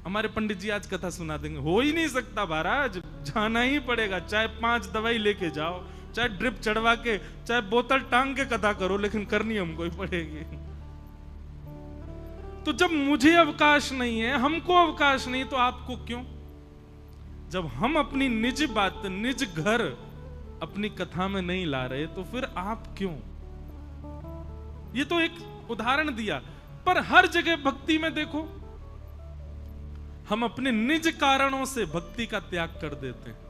S1: हमारे पंडित जी आज कथा सुना देंगे, हो ही नहीं सकता महाराज, जाना ही पड़ेगा। चाहे 5 दवाई लेके जाओ, चाहे ड्रिप चढ़वा के, चाहे बोतल टांग के कथा करो, लेकिन करनी हमको ही पड़ेगी। तो जब मुझे अवकाश नहीं है, हमको अवकाश नहीं, तो आपको क्यों? जब हम अपनी निज बात, निज घर अपनी कथा में नहीं ला रहे, तो फिर आप क्यों? ये तो एक उदाहरण दिया, पर हर जगह भक्ति में देखो, हम अपने निज कारणों से भक्ति का त्याग कर देते हैं।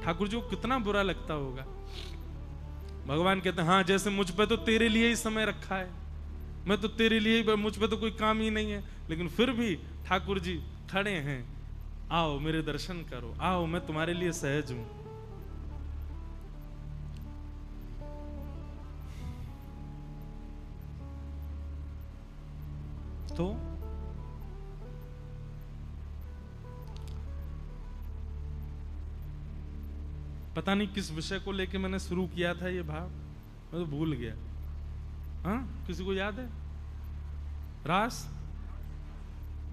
S1: ठाकुर जी को कितना बुरा लगता होगा। भगवान कहते हैं हाँ, जैसे मुझ पे तो तेरे लिए ही समय रखा है, मैं तो तेरे लिए, मुझ पे तो कोई काम ही नहीं है, लेकिन फिर भी ठाकुर जी खड़े हैं, आओ मेरे दर्शन करो, आओ मैं तुम्हारे लिए सहज हूं। तो पता नहीं किस विषय को लेके मैंने शुरू किया था ये भाव, मैं तो भूल गया। हाँ, किसी को याद है? रास,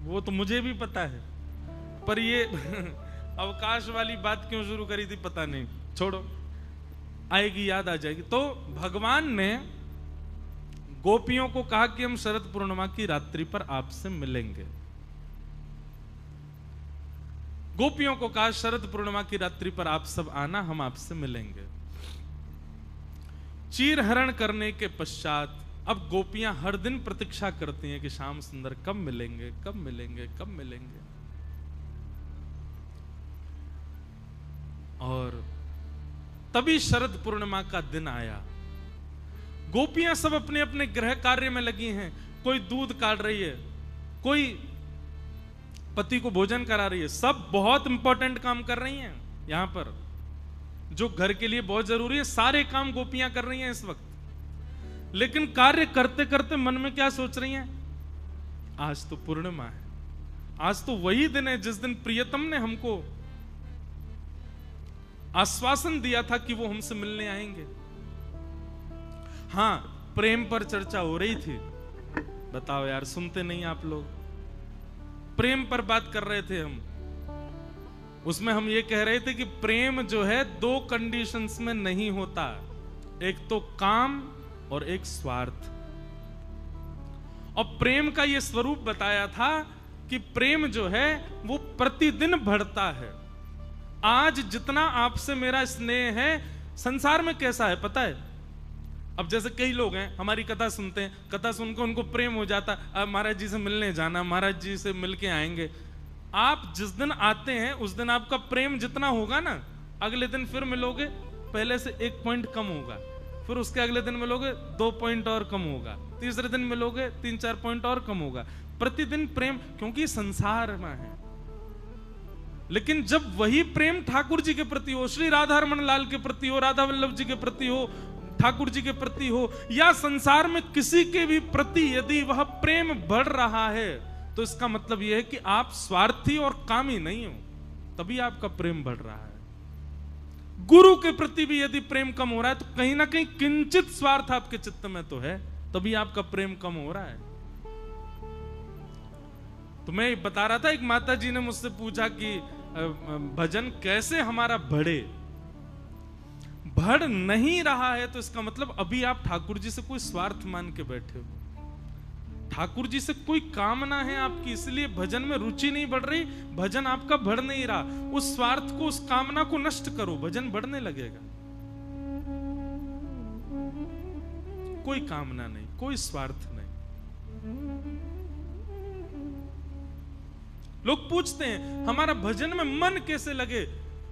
S1: वो तो मुझे भी पता है, पर ये अवकाश वाली बात क्यों शुरू करी थी पता नहीं, छोड़ो, आएगी, याद आ जाएगी। तो भगवान ने गोपियों को कहा कि हम शरद पूर्णिमा की रात्रि पर आपसे मिलेंगे। गोपियों को कहा शरद पूर्णिमा की रात्रि पर आप सब आना, हम आपसे मिलेंगे। चीर हरण करने के पश्चात अब गोपियां हर दिन प्रतीक्षा करती हैं कि श्याम सुंदर कब मिलेंगे, कब मिलेंगे, कब मिलेंगे। और तभी शरद पूर्णिमा का दिन आया। गोपियां सब अपने अपने गृह कार्य में लगी हैं। कोई दूध काट रही है, कोई पति को भोजन करा रही है, सब बहुत इंपॉर्टेंट काम कर रही हैं। यहां पर जो घर के लिए बहुत जरूरी है, सारे काम गोपियां कर रही हैं इस वक्त। लेकिन कार्य करते करते मन में क्या सोच रही हैं? आज तो पूर्णिमा है, आज तो वही दिन है जिस दिन प्रियतम ने हमको आश्वासन दिया था कि वो हमसे मिलने आएंगे। हां, प्रेम पर चर्चा हो रही थी। बताओ यार, सुनते नहीं आप लोग? प्रेम पर बात कर रहे थे हम। उसमें हम ये कह रहे थे कि प्रेम जो है दो कंडीशंस में नहीं होता, एक तो काम और एक स्वार्थ। और प्रेम का ये स्वरूप बताया था कि प्रेम जो है वो प्रतिदिन बढ़ता है। आज जितना आपसे मेरा स्नेह है, संसार में कैसा है पता है? अब जैसे कई लोग हैं, हमारी कथा सुनते हैं, कथा सुनकर उनको प्रेम हो जाता, अब महाराज जी से मिलने जाना, महाराज जी से मिलके आएंगे। आप जिस दिन आते हैं उस दिन आपका प्रेम जितना होगा ना, अगले दिन फिर मिलोगे पहले से 1 पॉइंट कम होगा, फिर उसके अगले दिन मिलोगे 2 पॉइंट और कम होगा, तीसरे दिन मिलोगे 3-4 पॉइंट और कम होगा। प्रतिदिन प्रेम, क्योंकि संसार में है। लेकिन जब वही प्रेम ठाकुर जी के प्रति हो, श्री राधा रमन लाल के प्रति हो, राधा वल्लभ जी के प्रति हो, ठाकुर जी के प्रति हो, या संसार में किसी के भी प्रति यदि वह प्रेम बढ़ रहा है, तो इसका मतलब यह है कि आप स्वार्थी और कामी नहीं हो, तभी आपका प्रेम बढ़ रहा है। गुरु के प्रति भी यदि प्रेम कम हो रहा है, तो कहीं ना कहीं किंचित स्वार्थ आपके चित्त में तो है, तभी आपका प्रेम कम हो रहा है। तो मैं बता रहा था, एक माता जी ने मुझसे पूछा कि भजन कैसे हमारा बढ़े। बढ़ नहीं रहा है तो इसका मतलब अभी आप ठाकुर जी से कोई स्वार्थ मान के बैठे हो, ठाकुर जी से कोई कामना है आपकी, इसलिए भजन में रुचि नहीं बढ़ रही, भजन आपका बढ़ नहीं रहा। उस स्वार्थ को, उस कामना को नष्ट करो, भजन बढ़ने लगेगा। कोई कामना नहीं, कोई स्वार्थ नहीं। लोग पूछते हैं हमारा भजन में मन कैसे लगे?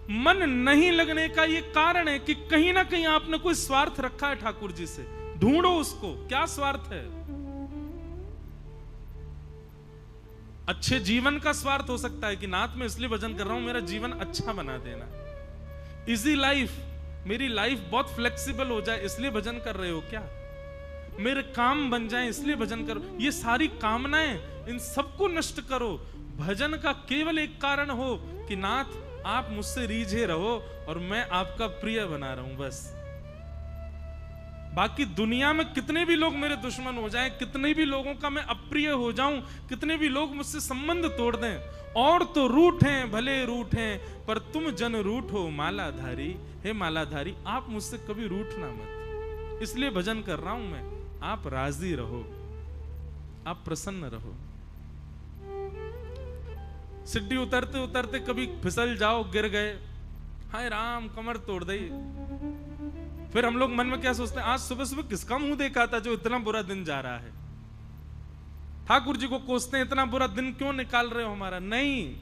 S1: मन नहीं लगने का ये कारण है कि कहीं ना कहीं आपने कोई स्वार्थ रखा है ठाकुर जी से। ढूंढो उसको, क्या स्वार्थ है? अच्छे जीवन का स्वार्थ हो सकता है कि नाथ में इसलिए भजन कर रहा हूं, मेरा जीवन अच्छा बना देना, इजी लाइफ, मेरी लाइफ बहुत फ्लेक्सिबल हो जाए इसलिए भजन कर रहे हो क्या? मेरे काम बन जाए इसलिए भजन करो। ये सारी कामनाएं, इन सबको नष्ट करो। भजन का केवल एक कारण हो कि नाथ आप मुझसे रीझे रहो और मैं आपका प्रिय बना रहा हूं, बस। बाकी दुनिया में कितने भी लोग मेरे दुश्मन हो जाएं, कितने भी लोगों का मैं अप्रिय हो जाऊं, कितने भी लोग मुझसे संबंध तोड़ दें, और तो रूठें भले रूठें, पर तुम जन रूठो मालाधारी। हे मालाधारी, आप मुझसे कभी रूठना मत, इसलिए भजन कर रहा हूं मैं। आप राजी रहो, आप प्रसन्न रहो। सीढ़ी उतरते उतरते कभी फिसल जाओ, गिर गए, हाय राम कमर तोड़ दी, फिर हम लोग मन में क्या सोचते हैं? आज सुबह सुबह किसका मुंह देखा था जो इतना बुरा दिन जा रहा है? ठाकुर जी को कोसते हैं, इतना बुरा दिन क्यों निकाल रहे हो हमारा? नहीं,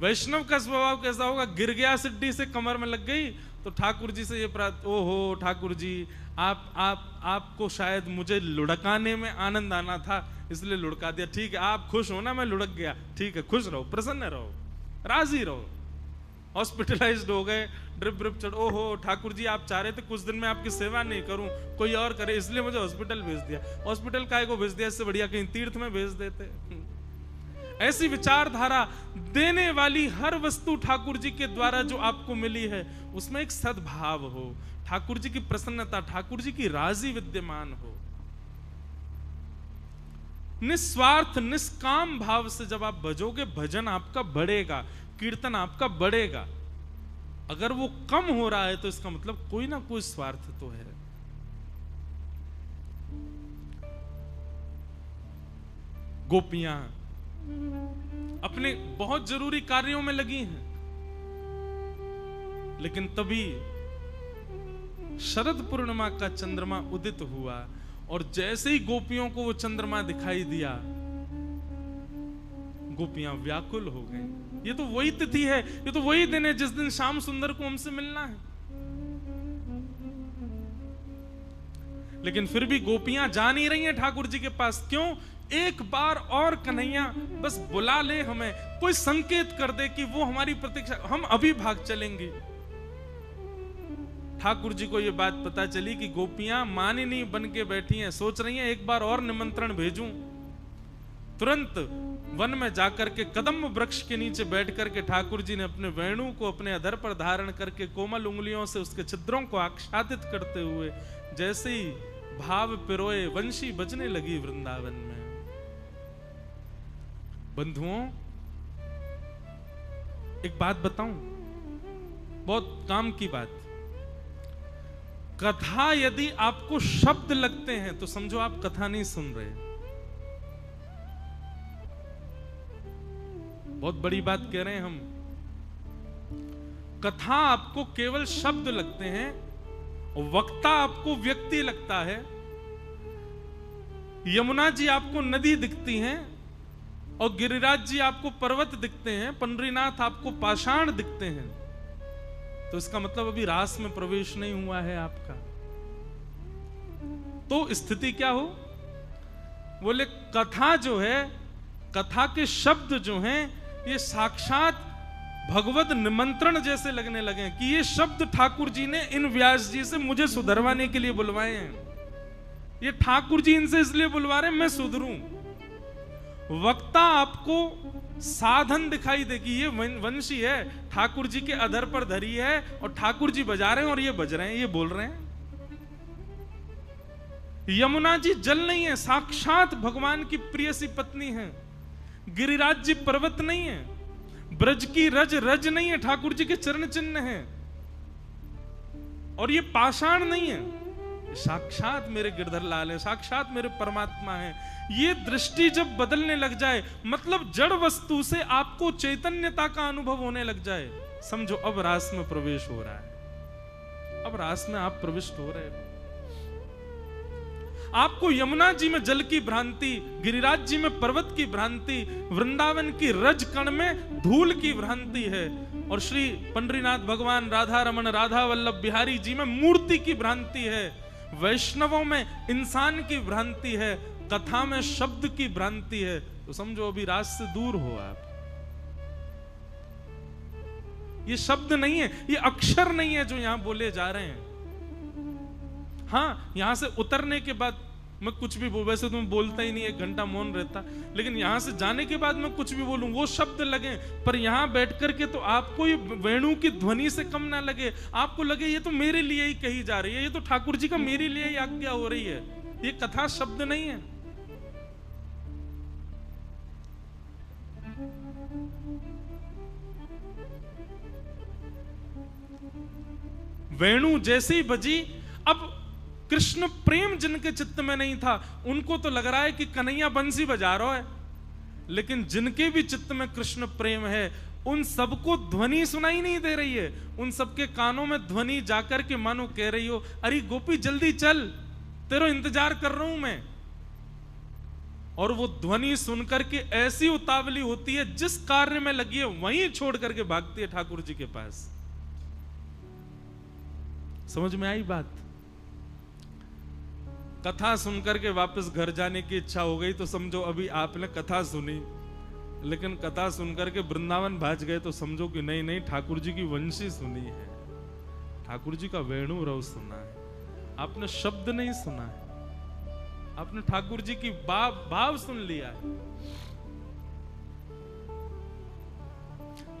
S1: वैष्णव का स्वभाव कैसा होगा? गिर गया सीढ़ी से, कमर में लग गई, तो ठाकुर जी से ये ओहो ठाकुर जी, आपको शायद मुझे लुढ़काने में आनंद आना था इसलिए लुढ़का दिया। ठीक है, आप खुश हो ना, मैं लुढ़क गया, ठीक है, खुश रहो, प्रसन्न रहो, राजी रहो। हॉस्पिटलाइज्ड हो गए, ड्रिप ड्रिप चढ़, ओहो ठाकुर जी आप चाह रहे थे कुछ दिन में आपकी सेवा नहीं करूं, कोई और करे, इसलिए मुझे हॉस्पिटल भेज दिया। हॉस्पिटल काहे को भेज दिया? इससे बढ़िया कहीं तीर्थ में भेज देते। ऐसी विचारधारा देने वाली हर वस्तु ठाकुर जी के द्वारा जो आपको मिली है उसमें एक सद्भाव हो, ठाकुर जी की प्रसन्नता, ठाकुर जी की राजी विद्यमान हो। निस्वार्थ निष्काम भाव से जब आप भजोगे, भजन आपका बढ़ेगा, कीर्तन आपका बढ़ेगा। अगर वो कम हो रहा है तो इसका मतलब कोई ना कोई स्वार्थ तो है। गोपियां अपने बहुत जरूरी कार्यों में लगी हैं, लेकिन तभी शरद पूर्णिमा का चंद्रमा उदित हुआ और जैसे ही गोपियों को वो चंद्रमा दिखाई दिया, गोपियां व्याकुल हो गईं। ये तो वही तिथि है, ये तो वही दिन है जिस दिन श्याम सुंदर को हमसे मिलना है। लेकिन फिर भी गोपियां जा नहीं रही हैं ठाकुर जी के पास। क्यों? एक बार और कन्हैया बस बुला ले हमें, कोई संकेत कर दे कि वो हमारी प्रतीक्षा, हम अभी भाग चलेंगे। ठाकुर जी को ये बात पता चली कि गोपियां मानिनी बन के बैठी हैं, सोच रही हैं एक बार और निमंत्रण भेजूं। तुरंत वन में जाकर के कदम वृक्ष के नीचे बैठ करके ठाकुर जी ने अपने वेणु को अपने अधर पर धारण करके कोमल उंगलियों से उसके छिद्रों को आच्छादित करते हुए जैसे ही भाव पिरोए वंशी बजने लगी वृंदावन में। बंधुओं, एक बात बताऊं, बहुत काम की बात। कथा यदि आपको शब्द लगते हैं तो समझो आप कथा नहीं सुन रहे। बहुत बड़ी बात कह रहे हैं हम। कथा आपको केवल शब्द लगते हैं, वक्ता आपको व्यक्ति लगता है। यमुना जी आपको नदी दिखती हैं और गिरिराज जी आपको पर्वत दिखते हैं, पंडरीनाथ आपको पाषाण दिखते हैं, तो इसका मतलब अभी रास में प्रवेश नहीं हुआ है आपका। तो स्थिति क्या हो? बोले कथा जो है, कथा के शब्द जो हैं, ये साक्षात भगवत निमंत्रण जैसे लगने लगे कि ये शब्द ठाकुर जी ने इन व्यास जी से मुझे सुधरवाने के लिए बुलवाए हैं। ये ठाकुर जी इनसे इसलिए बुलवा रहे हैं मैं सुधरूं। वक्ता आपको साधन दिखाई दे कि ये वंशी है, ठाकुर जी के अधर पर धरी है और ठाकुर जी बजा रहे हैं और ये बज रहे हैं, ये बोल रहे हैं। यमुना जी जल नहीं है, साक्षात भगवान की प्रिय सी पत्नी है। गिरिराज जी पर्वत नहीं है, ब्रज की रज रज नहीं है, ठाकुर जी के चरण चिन्ह है। और ये पाषाण नहीं है, साक्षात मेरे गिरधर लाल है, साक्षात मेरे परमात्मा है। ये दृष्टि जब बदलने लग जाए, मतलब जड़ वस्तु से आपको चैतन्यता का अनुभव होने लग जाए, समझो अब रास में प्रवेश हो रहा है। अब रास में आप प्रविष्ट हो रहे हो। आपको यमुना जी में जल की भ्रांति, गिरिराज जी में पर्वत की भ्रांति, वृंदावन की रज कण में धूल की भ्रांति है, और श्री पंडरीनाथ भगवान राधा रमन राधा वल्लभ बिहारी जी में मूर्ति की भ्रांति है, वैष्णवों में इंसान की भ्रांति है, कथा में शब्द की भ्रांति है। तो समझो अभी राज से दूर हो आप। ये शब्द नहीं है, ये अक्षर नहीं है जो यहां बोले जा रहे हैं। हाँ, यहां से उतरने के बाद मैं कुछ भी बोल, वैसे तो मैं बोलता ही नहीं, 1 घंटा मौन रहता, लेकिन यहां से जाने के बाद मैं कुछ भी बोलूं वो शब्द लगे, पर यहां बैठ करके तो आपको ये वेणु की ध्वनि से कम ना लगे, आपको लगे ये तो मेरे लिए ही कही जा रही है, ये तो ठाकुर जी का मेरे लिए ही आज्ञा हो रही है। ये कथा शब्द नहीं है। वेणु जैसे ही बजी, अब कृष्ण प्रेम जिनके चित्त में नहीं था उनको तो लग रहा है कि कन्हैया बंसी बजा रहा है, लेकिन जिनके भी चित्त में कृष्ण प्रेम है उन सबको ध्वनि सुनाई नहीं दे रही है। उन सबके कानों में ध्वनि जाकर के मानो कह रही हो, अरे गोपी जल्दी चल, तेरा इंतजार कर रहा हूं मैं। और वो ध्वनि सुनकर के ऐसी उतावली होती है, जिस कार्य में लगी है वहीं छोड़ करके भागती है ठाकुर जी के पास। समझ में आई बात? कथा सुनकर के वापस घर जाने की इच्छा हो गई तो समझो अभी आपने कथा सुनी, लेकिन कथा सुनकर के वृंदावन भाज गए तो समझो कि नहीं नहीं, ठाकुर जी की वंशी सुनी है, ठाकुर जी का वेणु रव सुना है, आपने शब्द नहीं सुना है, आपने ठाकुर जी की भाव सुन लिया है।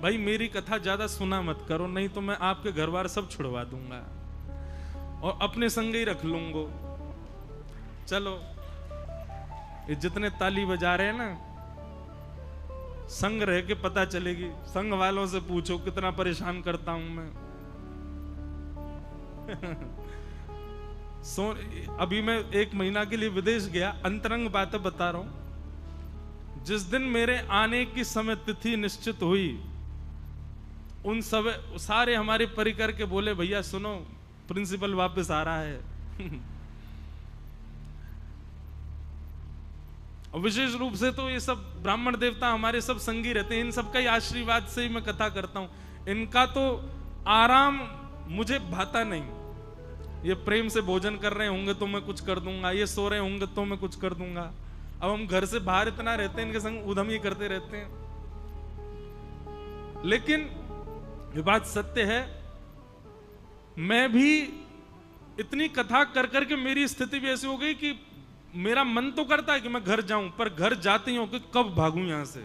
S1: भाई मेरी कथा ज्यादा सुना मत करो, नहीं तो मैं आपके घर बार सब छुड़वा दूंगा और अपने संग ही रख लूंगा। चलो ये जितने ताली बजा रहे हैं ना, संग रह के पता चलेगी। संग वालों से पूछो कितना परेशान करता हूं मैं। अभी मैं 1 महीना के लिए विदेश गया, अंतरंग बातें बता रहा हूं। जिस दिन मेरे आने की समय तिथि निश्चित हुई, उन सब सारे हमारे परिकर के बोले भैया सुनो, प्रिंसिपल वापस आ रहा है। और विशेष रूप से तो ये सब ब्राह्मण देवता हमारे सब संगी रहते हैं, इन सब का ही आशीर्वाद से ही मैं कथा करता हूं। इनका तो आराम मुझे भाता नहीं। ये प्रेम से भोजन कर रहे होंगे तो मैं कुछ कर दूंगा, ये सो रहे होंगे तो मैं कुछ कर दूंगा। अब हम घर से बाहर इतना रहते हैं, इनके संग उधम ही करते रहते हैं। लेकिन ये बात सत्य है, मैं भी इतनी कथा कर करके मेरी स्थिति भी ऐसी हो गई कि मेरा मन तो करता है कि मैं घर जाऊं, पर घर जाते ही हो कि कब भागूं यहां से,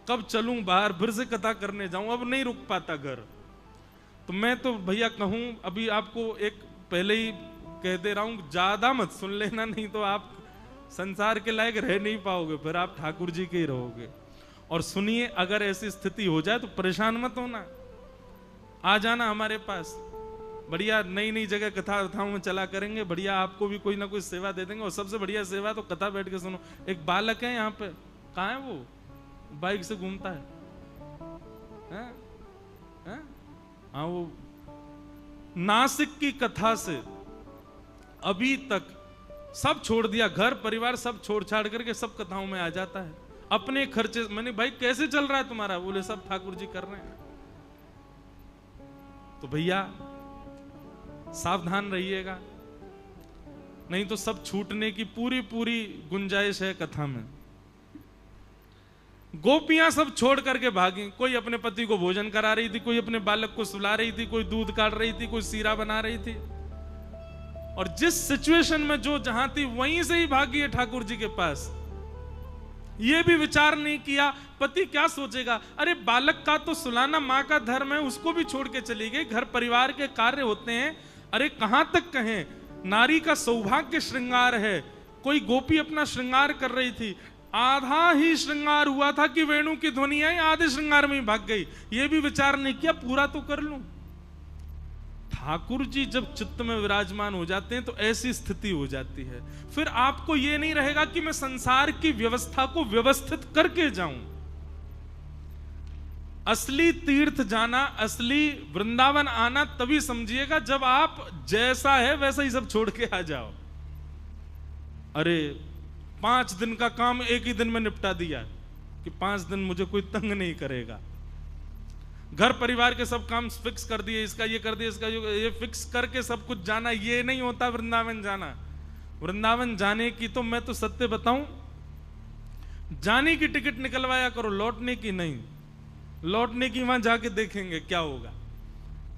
S1: कब चलूं बाहर, फिर से कथा करने जाऊं, अब नहीं रुक पाता घर। तो मैं तो भैया कहूं, अभी आपको एक पहले ही कह दे रहा हूं, ज्यादा मत सुन लेना, नहीं तो आप संसार के लायक रह नहीं पाओगे, फिर आप ठाकुर जी के ही रहोगे। और सुनिए, अगर ऐसी स्थिति हो जाए तो परेशान मत होना, आ जाना हमारे पास। बढ़िया नई नई जगह कथाओं में चला करेंगे, बढ़िया आपको भी कोई ना कोई सेवा दे देंगे। और सबसे बढ़िया सेवा तो कथा बैठ के सुनो। एक बालक है यहाँ पे, कहाँ है वो, बाइक से घूमता है, हाँ, वो नासिक की कथा से अभी तक सब छोड़ दिया, घर परिवार सब छोड़ छाड़ करके सब कथाओं में आ जाता है अपने खर्चे। मैंने भाई कैसे चल रहा है तुम्हारा, बोले सब ठाकुर जी कर रहे हैं। तो भैया सावधान रहिएगा, नहीं तो सब छूटने की पूरी पूरी गुंजाइश है कथा में। गोपियां सब छोड़ करके भागी, कोई अपने पति को भोजन करा रही थी, कोई अपने बालक को सुला रही थी, कोई दूध काट रही थी, कोई सीरा बना रही थी। और जिस सिचुएशन में जो जहां थी वहीं से ही भागी है ठाकुर जी के पास। ये भी विचार नहीं किया पति क्या सोचेगा, अरे बालक का तो सुलाना मां का धर्म है, उसको भी छोड़ के चली गई। घर परिवार के कार्य होते हैं, अरे कहां तक कहें, नारी का सौभाग्य श्रृंगार है। कोई गोपी अपना श्रृंगार कर रही थी, आधा ही श्रृंगार हुआ था कि वेणु की ध्वनि आई, आधे श्रृंगार में ही भाग गई। ये भी विचार नहीं किया पूरा तो कर लूं। ठाकुर जी जब चित्त में विराजमान हो जाते हैं तो ऐसी स्थिति हो जाती है, फिर आपको यह नहीं रहेगा कि मैं संसार की व्यवस्था को व्यवस्थित करके जाऊं। असली तीर्थ जाना, असली वृंदावन आना तभी समझिएगा जब आप जैसा है वैसा ही सब छोड़ के आ जाओ। अरे 5 दिन का काम एक ही दिन में निपटा दिया कि 5 दिन मुझे कोई तंग नहीं करेगा। घर परिवार के सब काम फिक्स कर दिए, इसका ये कर दिया, इसका ये फिक्स करके सब कुछ जाना, ये नहीं होता वृंदावन जाना। वृंदावन जाने की तो मैं तो सत्य बताऊं, जाने की टिकट निकलवाया करो, लौटने की नहीं। लौटने की वहां जाके देखेंगे क्या होगा।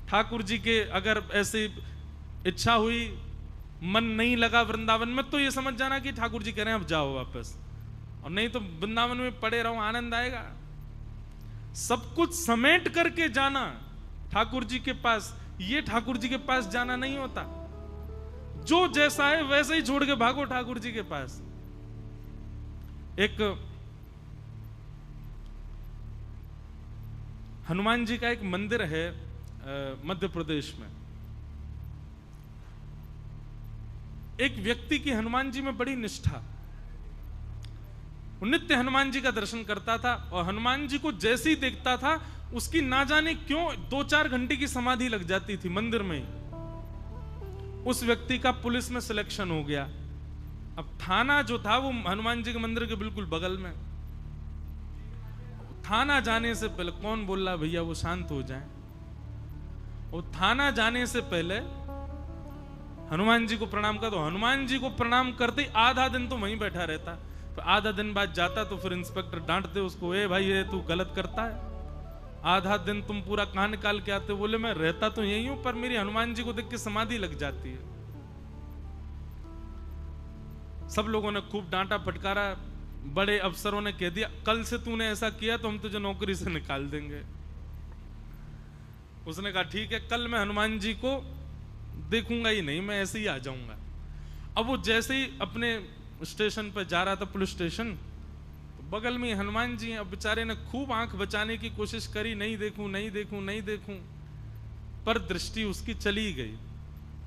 S1: ठाकुर जी के अगर ऐसी इच्छा हुई, मन नहीं लगा वृंदावन में, तो ये समझ जाना कि ठाकुर जी कह रहे हैं अब जाओ वापस, और नहीं तो वृंदावन में पड़े रहो, आनंद आएगा। सब कुछ समेट करके जाना ठाकुर जी के पास, ये ठाकुर जी के पास जाना नहीं होता। जो जैसा है वैसे ही छोड़ के भागो ठाकुर जी के पास। एक हनुमान जी का एक मंदिर है मध्य प्रदेश में। एक व्यक्ति की हनुमान जी में बड़ी निष्ठा, वो नित्य हनुमान जी का दर्शन करता था, और हनुमान जी को जैसे ही देखता था उसकी ना जाने क्यों 2-4 घंटे की समाधि लग जाती थी मंदिर में ही। उस व्यक्ति का पुलिस में सिलेक्शन हो गया। अब थाना जो था वो हनुमान जी के मंदिर के बिल्कुल बगल में। थाना जाने से पहले कौन बोल रहा भैया वो शांत हो जाए, और थाना जाने से पहले हनुमान जी को प्रणाम कर दो। हनुमान जी को प्रणाम करते ही आधा दिन तो वहीं बैठा रहता, तो आधा दिन बाद जाता तो फिर इंस्पेक्टर डांटते उसको, ए भाई ये तू गलत करता है, आधा दिन तुम पूरा कहां निकाल के आते। बोले मैं रहता तो यही हूं, पर मेरी हनुमान जी को देख के समाधि लग जाती है। सब लोगों ने खूब डांटा फटकारा, बड़े अफसरों ने कह दिया कल से तूने ऐसा किया तो हम तुझे नौकरी से निकाल देंगे। उसने कहा ठीक है, कल मैं हनुमान जी को देखूंगा ही नहीं, मैं ऐसे ही आ जाऊंगा। अब वो जैसे ही अपने स्टेशन पर जा रहा था, पुलिस स्टेशन, तो बगल में हनुमान जी हैं। अब बेचारे ने खूब आंख बचाने की कोशिश करी, नहीं देखूं नहीं देखूं नहीं देखूं, पर दृष्टि उसकी चली गई।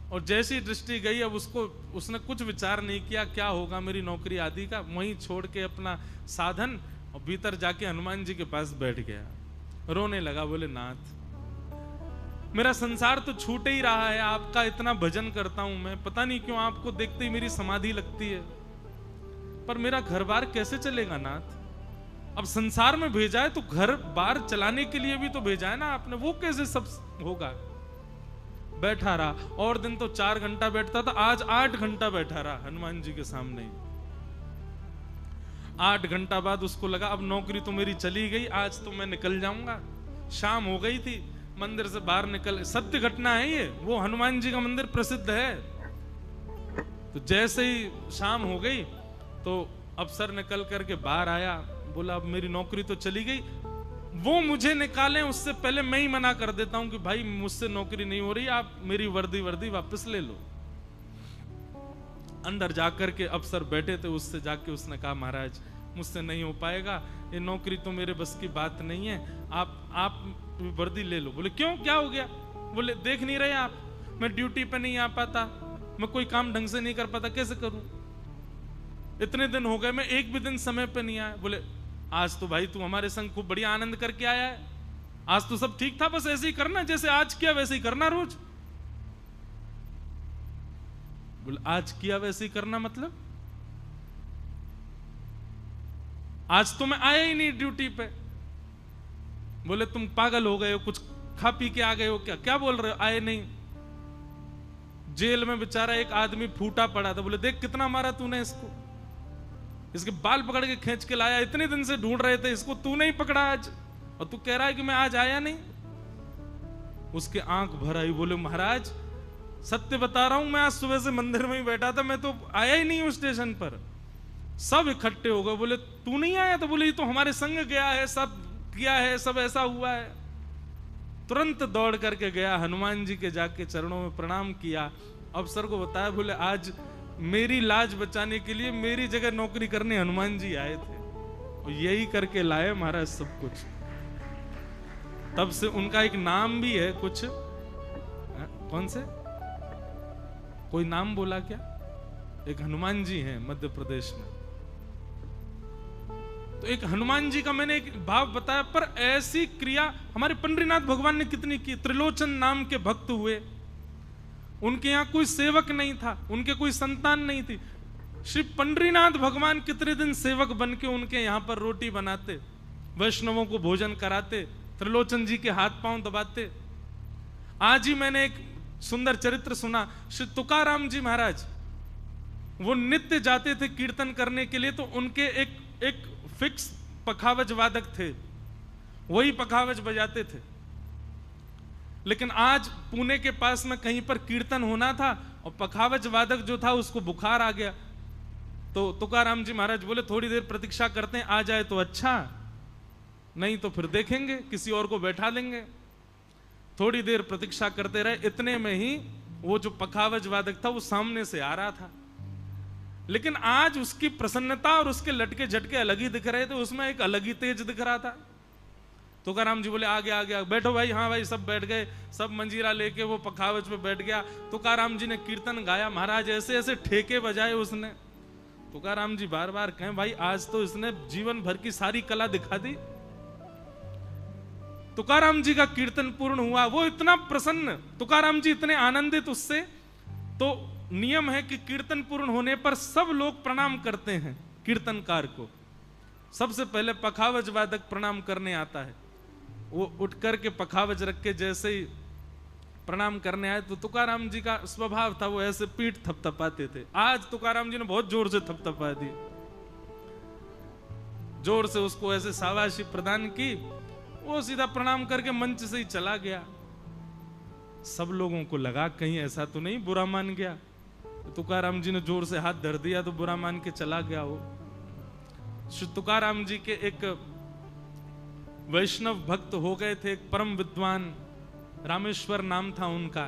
S1: और जैसी दृष्टि गई, अब उसने कुछ विचार नहीं किया क्या होगा मेरी नौकरी आदि का, वहीं छोड़ के अपना साधन और भीतर जाके हनुमान जी के पास बैठ गया, रोने लगा। बोले नाथ, मेरा संसार तो छूट ही रहा है, आपका इतना भजन करता हूं मैं, पता नहीं क्यों आपको देखते ही मेरी समाधि लगती है, पर मेरा घर बार कैसे चलेगा नाथ? अब संसार में भेजा है तो घर बार चलाने के लिए भी तो भेजा है ना आपने, वो कैसे सब होगा? बैठा रहा, और दिन तो 4 घंटा बैठता था, आज 8 घंटा बैठा रहा हनुमान जी के सामने ही। 8 घंटा बाद उसको लगा अब नौकरी तो मेरी चली गई, आज तो मैं निकल जाऊंगा। शाम हो गई थी, मंदिर से बाहर निकल, सत्य घटना है ये, वो हनुमान जी का मंदिर प्रसिद्ध है। तो जैसे ही शाम हो गई तो अफसर निकल करके बाहर आया, बोला अब मेरी नौकरी तो चली गई, वो मुझे निकालें उससे पहले मैं ही मना कर देता हूं कि भाई मुझसे नौकरी नहीं हो रही, आप मेरी वर्दी वापस ले लो। अंदर जाकर के अफसर बैठे थे, उससे जाके उसने कहा महाराज मुझसे नहीं हो पाएगा, ये नौकरी तो मेरे बस की बात नहीं है, आप वर्दी ले लो। बोले क्यों, क्या हो गया? बोले देख नहीं रहे आप, मैं ड्यूटी पे नहीं आ पाता, मैं कोई काम ढंग से नहीं कर पाता, कैसे करूं? इतने दिन हो गए मैं एक भी दिन समय पे नहीं आया। बोले आज तो भाई तू हमारे संग खूब बढ़िया आनंद करके आया है, आज तो सब ठीक था, बस ऐसे ही करना, जैसे आज किया वैसे ही करना रोज। बोले आज किया वैसे ही करना मतलब? आज तो मैं आया ही नहीं ड्यूटी पे। बोले तुम पागल हो गए हो, कुछ खा पी के आ गए हो क्या? क्या बोल रहे हो आए नहीं? जेल में बेचारा एक आदमी फूटा पड़ा था, बोले देख कितना मारा तूने इसको, इसके बाल पकड़ के खींच के लाया, इतने दिन से ढूंढ रहे थे इसको, तू नहीं पकड़ा आज, और तू कह रहा है कि मैं आज आया नहीं। उसके आंख भर आई, बोले महाराज सत्य बता रहा हूं, मैं आज सुबह से मंदिर में ही बैठा था, मैं तो आया ही नहीं हूं स्टेशन पर। सब इकट्ठे हो गए, बोले तू नहीं आया? तो बोले ये तो हमारे संग गया है, सब किया है, सब ऐसा हुआ है। तुरंत दौड़ करके गया, हनुमान जी के जाके चरणों में प्रणाम किया, अफसर को बताया, बोले आज मेरी लाज बचाने के लिए मेरी जगह नौकरी करने हनुमान जी आए थे और यही करके लाए महाराज सब कुछ। तब से उनका एक नाम भी है कुछ, कौन से, कोई नाम बोला क्या? एक हनुमान जी हैं मध्य प्रदेश में, तो एक हनुमान जी का मैंने एक भाव बताया, पर ऐसी क्रिया हमारे पंडरीनाथ भगवान ने कितनी की। त्रिलोचन नाम के भक्त हुए, उनके यहां कोई सेवक नहीं था, उनके कोई संतान नहीं थी, श्री पंडरीनाथ भगवान कितने दिन सेवक बन के उनके यहां पर रोटी बनाते, वैष्णवों को भोजन कराते, त्रिलोचन जी के हाथ पांव दबाते। आज ही मैंने एक सुंदर चरित्र सुना, श्री तुकाराम जी महाराज, वो नित्य जाते थे कीर्तन करने के लिए, तो उनके एक फिक्स पखावज वादक थे, वही पखावज बजाते थे। लेकिन आज पुणे के पास में कहीं पर कीर्तन होना था और पखावज वादक जो था उसको बुखार आ गया, तो तुकाराम जी महाराज बोले थोड़ी देर प्रतीक्षा करते हैं, आ जाए तो अच्छा, नहीं तो फिर देखेंगे, किसी और को बैठा देंगे। थोड़ी देर प्रतीक्षा करते रहे, इतने में ही वो जो पखावज वादक था वो सामने से आ रहा था, लेकिन आज उसकी प्रसन्नता और उसके लटके झटके अलग ही दिख रहे थे, उसमें एक अलग ही तेज दिख रहा था। तुकाराम जी बोले आ गया, बैठो भाई। हाँ भाई, सब बैठ गए, सब मंजीरा लेके वो पखावज पे बैठ गया। तुकाराम जी ने कीर्तन गाया, महाराज ऐसे ऐसे ठेके बजाए उसने। तुकाराम जी बार बार कहें भाई आज तो इसने जीवन भर की सारी कला दिखा दी। तुकाराम जी का कीर्तन पूर्ण हुआ, वो इतना प्रसन्न, तुकाराम जी इतने आनंदित उससे। तो नियम है कि कीर्तन पूर्ण होने पर सब लोग प्रणाम करते हैं कीर्तनकार को। सबसे पहले पखावज वादक प्रणाम करने आता है, वो उठ करके पखावज रख के जैसे ही प्रणाम करने आए तो तुकाराम जी का स्वभाव था वो ऐसे पीठ थपथपाते थे। आज तुकाराम जी ने बहुत जोर से थपथपा दी, जोर से उसको ऐसे शाबाशी प्रदान की, वो सीधा प्रणाम करके मंच से ही चला गया। सब लोगों को लगा कहीं ऐसा तो नहीं बुरा मान गया, तुकाराम जी ने जोर से हाथ धर दिया तो बुरा मान के चला गया हो। श्री तुकाराम जी के एक वैष्णव भक्त हो गए थे, एक परम विद्वान रामेश्वर नाम था उनका।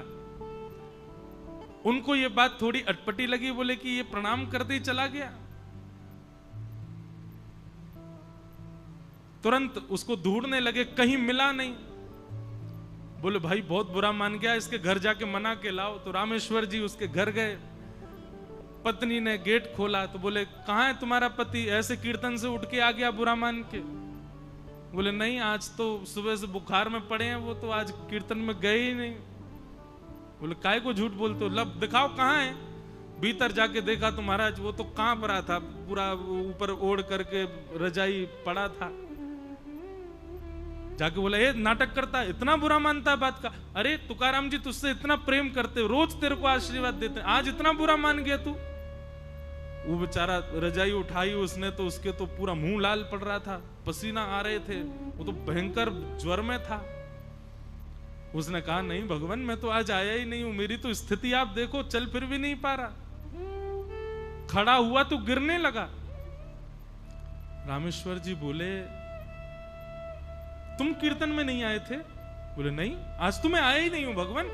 S1: उनको ये बात थोड़ी अटपटी लगी, बोले कि ये प्रणाम करते ही चला गया। तुरंत उसको ढूंढने लगे, कहीं मिला नहीं। बोले भाई बहुत बुरा मान गया, इसके घर जाके मना के लाओ। तो रामेश्वर जी उसके घर गए, पत्नी ने गेट खोला तो बोले कहां है तुम्हारा पति? ऐसे कीर्तन से उठ के आ गया बुरा मान के। बोले नहीं, आज तो सुबह से बुखार में पड़े हैं, वो तो आज कीर्तन में गए ही नहीं। बोले काय को झूठ बोलते हो? लब दिखाओ कहां है। भीतर जाके देखा तो महाराज वो तो कांप रहा था, पूरा ऊपर ओढ़ करके रजाई पड़ा था। जाके बोला ये नाटक करता है, इतना बुरा मानता है बात का? अरे तुकाराम जी तुझसे इतना प्रेम करते, रोज तेरे को आशीर्वाद देते, आज इतना बुरा मान गया तू? वो बेचारा रजाई उठाई उसने तो उसके तो पूरा मुंह लाल पड़ रहा था, पसीना आ रहे थे, वो तो भयंकर ज्वर में था। उसने कहा नहीं भगवान, मैं तो आज आया ही नहीं हूं, मेरी तो स्थिति आप देखो, चल फिर भी नहीं पा रहा, खड़ा हुआ तो गिरने लगा। रामेश्वर जी बोले तुम कीर्तन में नहीं आए थे? बोले नहीं, आज तो मैं आया ही नहीं हूं भगवान,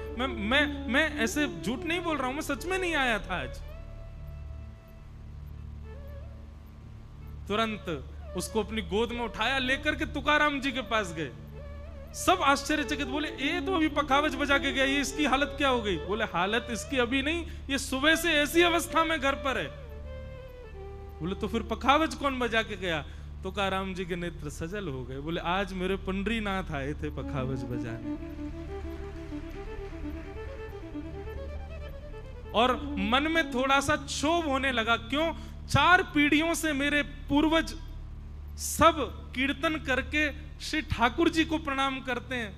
S1: मैं ऐसे झूठ नहीं बोल रहा हूं, मैं सच में नहीं आया था आज। तुरंत उसको अपनी गोद में उठाया, लेकर के तुकाराम जी के पास गए। सब आश्चर्यचकित, बोले ये तो अभी पखावज बजा के गया, ये इसकी हालत क्या हो गई? बोले हालत इसकी अभी नहीं, ये सुबह से ऐसी अवस्था में घर पर है। बोले तो फिर पखावज कौन बजा के गया? तुकाराम जी के नेत्र सजल हो गए। बोले आज मेरे पंडरीनाथ आए थे पखावज बजाने। और मन में थोड़ा सा क्षोभ होने लगा, क्यों? 4 पीढ़ियों से मेरे पूर्वज सब कीर्तन करके श्री ठाकुर जी को प्रणाम करते हैं,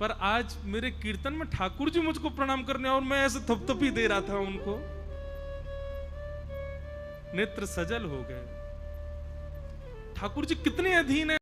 S1: पर आज मेरे कीर्तन में ठाकुर जी मुझको प्रणाम करने और मैं ऐसे थपथपी दे रहा था उनको। नेत्र सजल हो गए। ठाकुर जी कितने अधीन है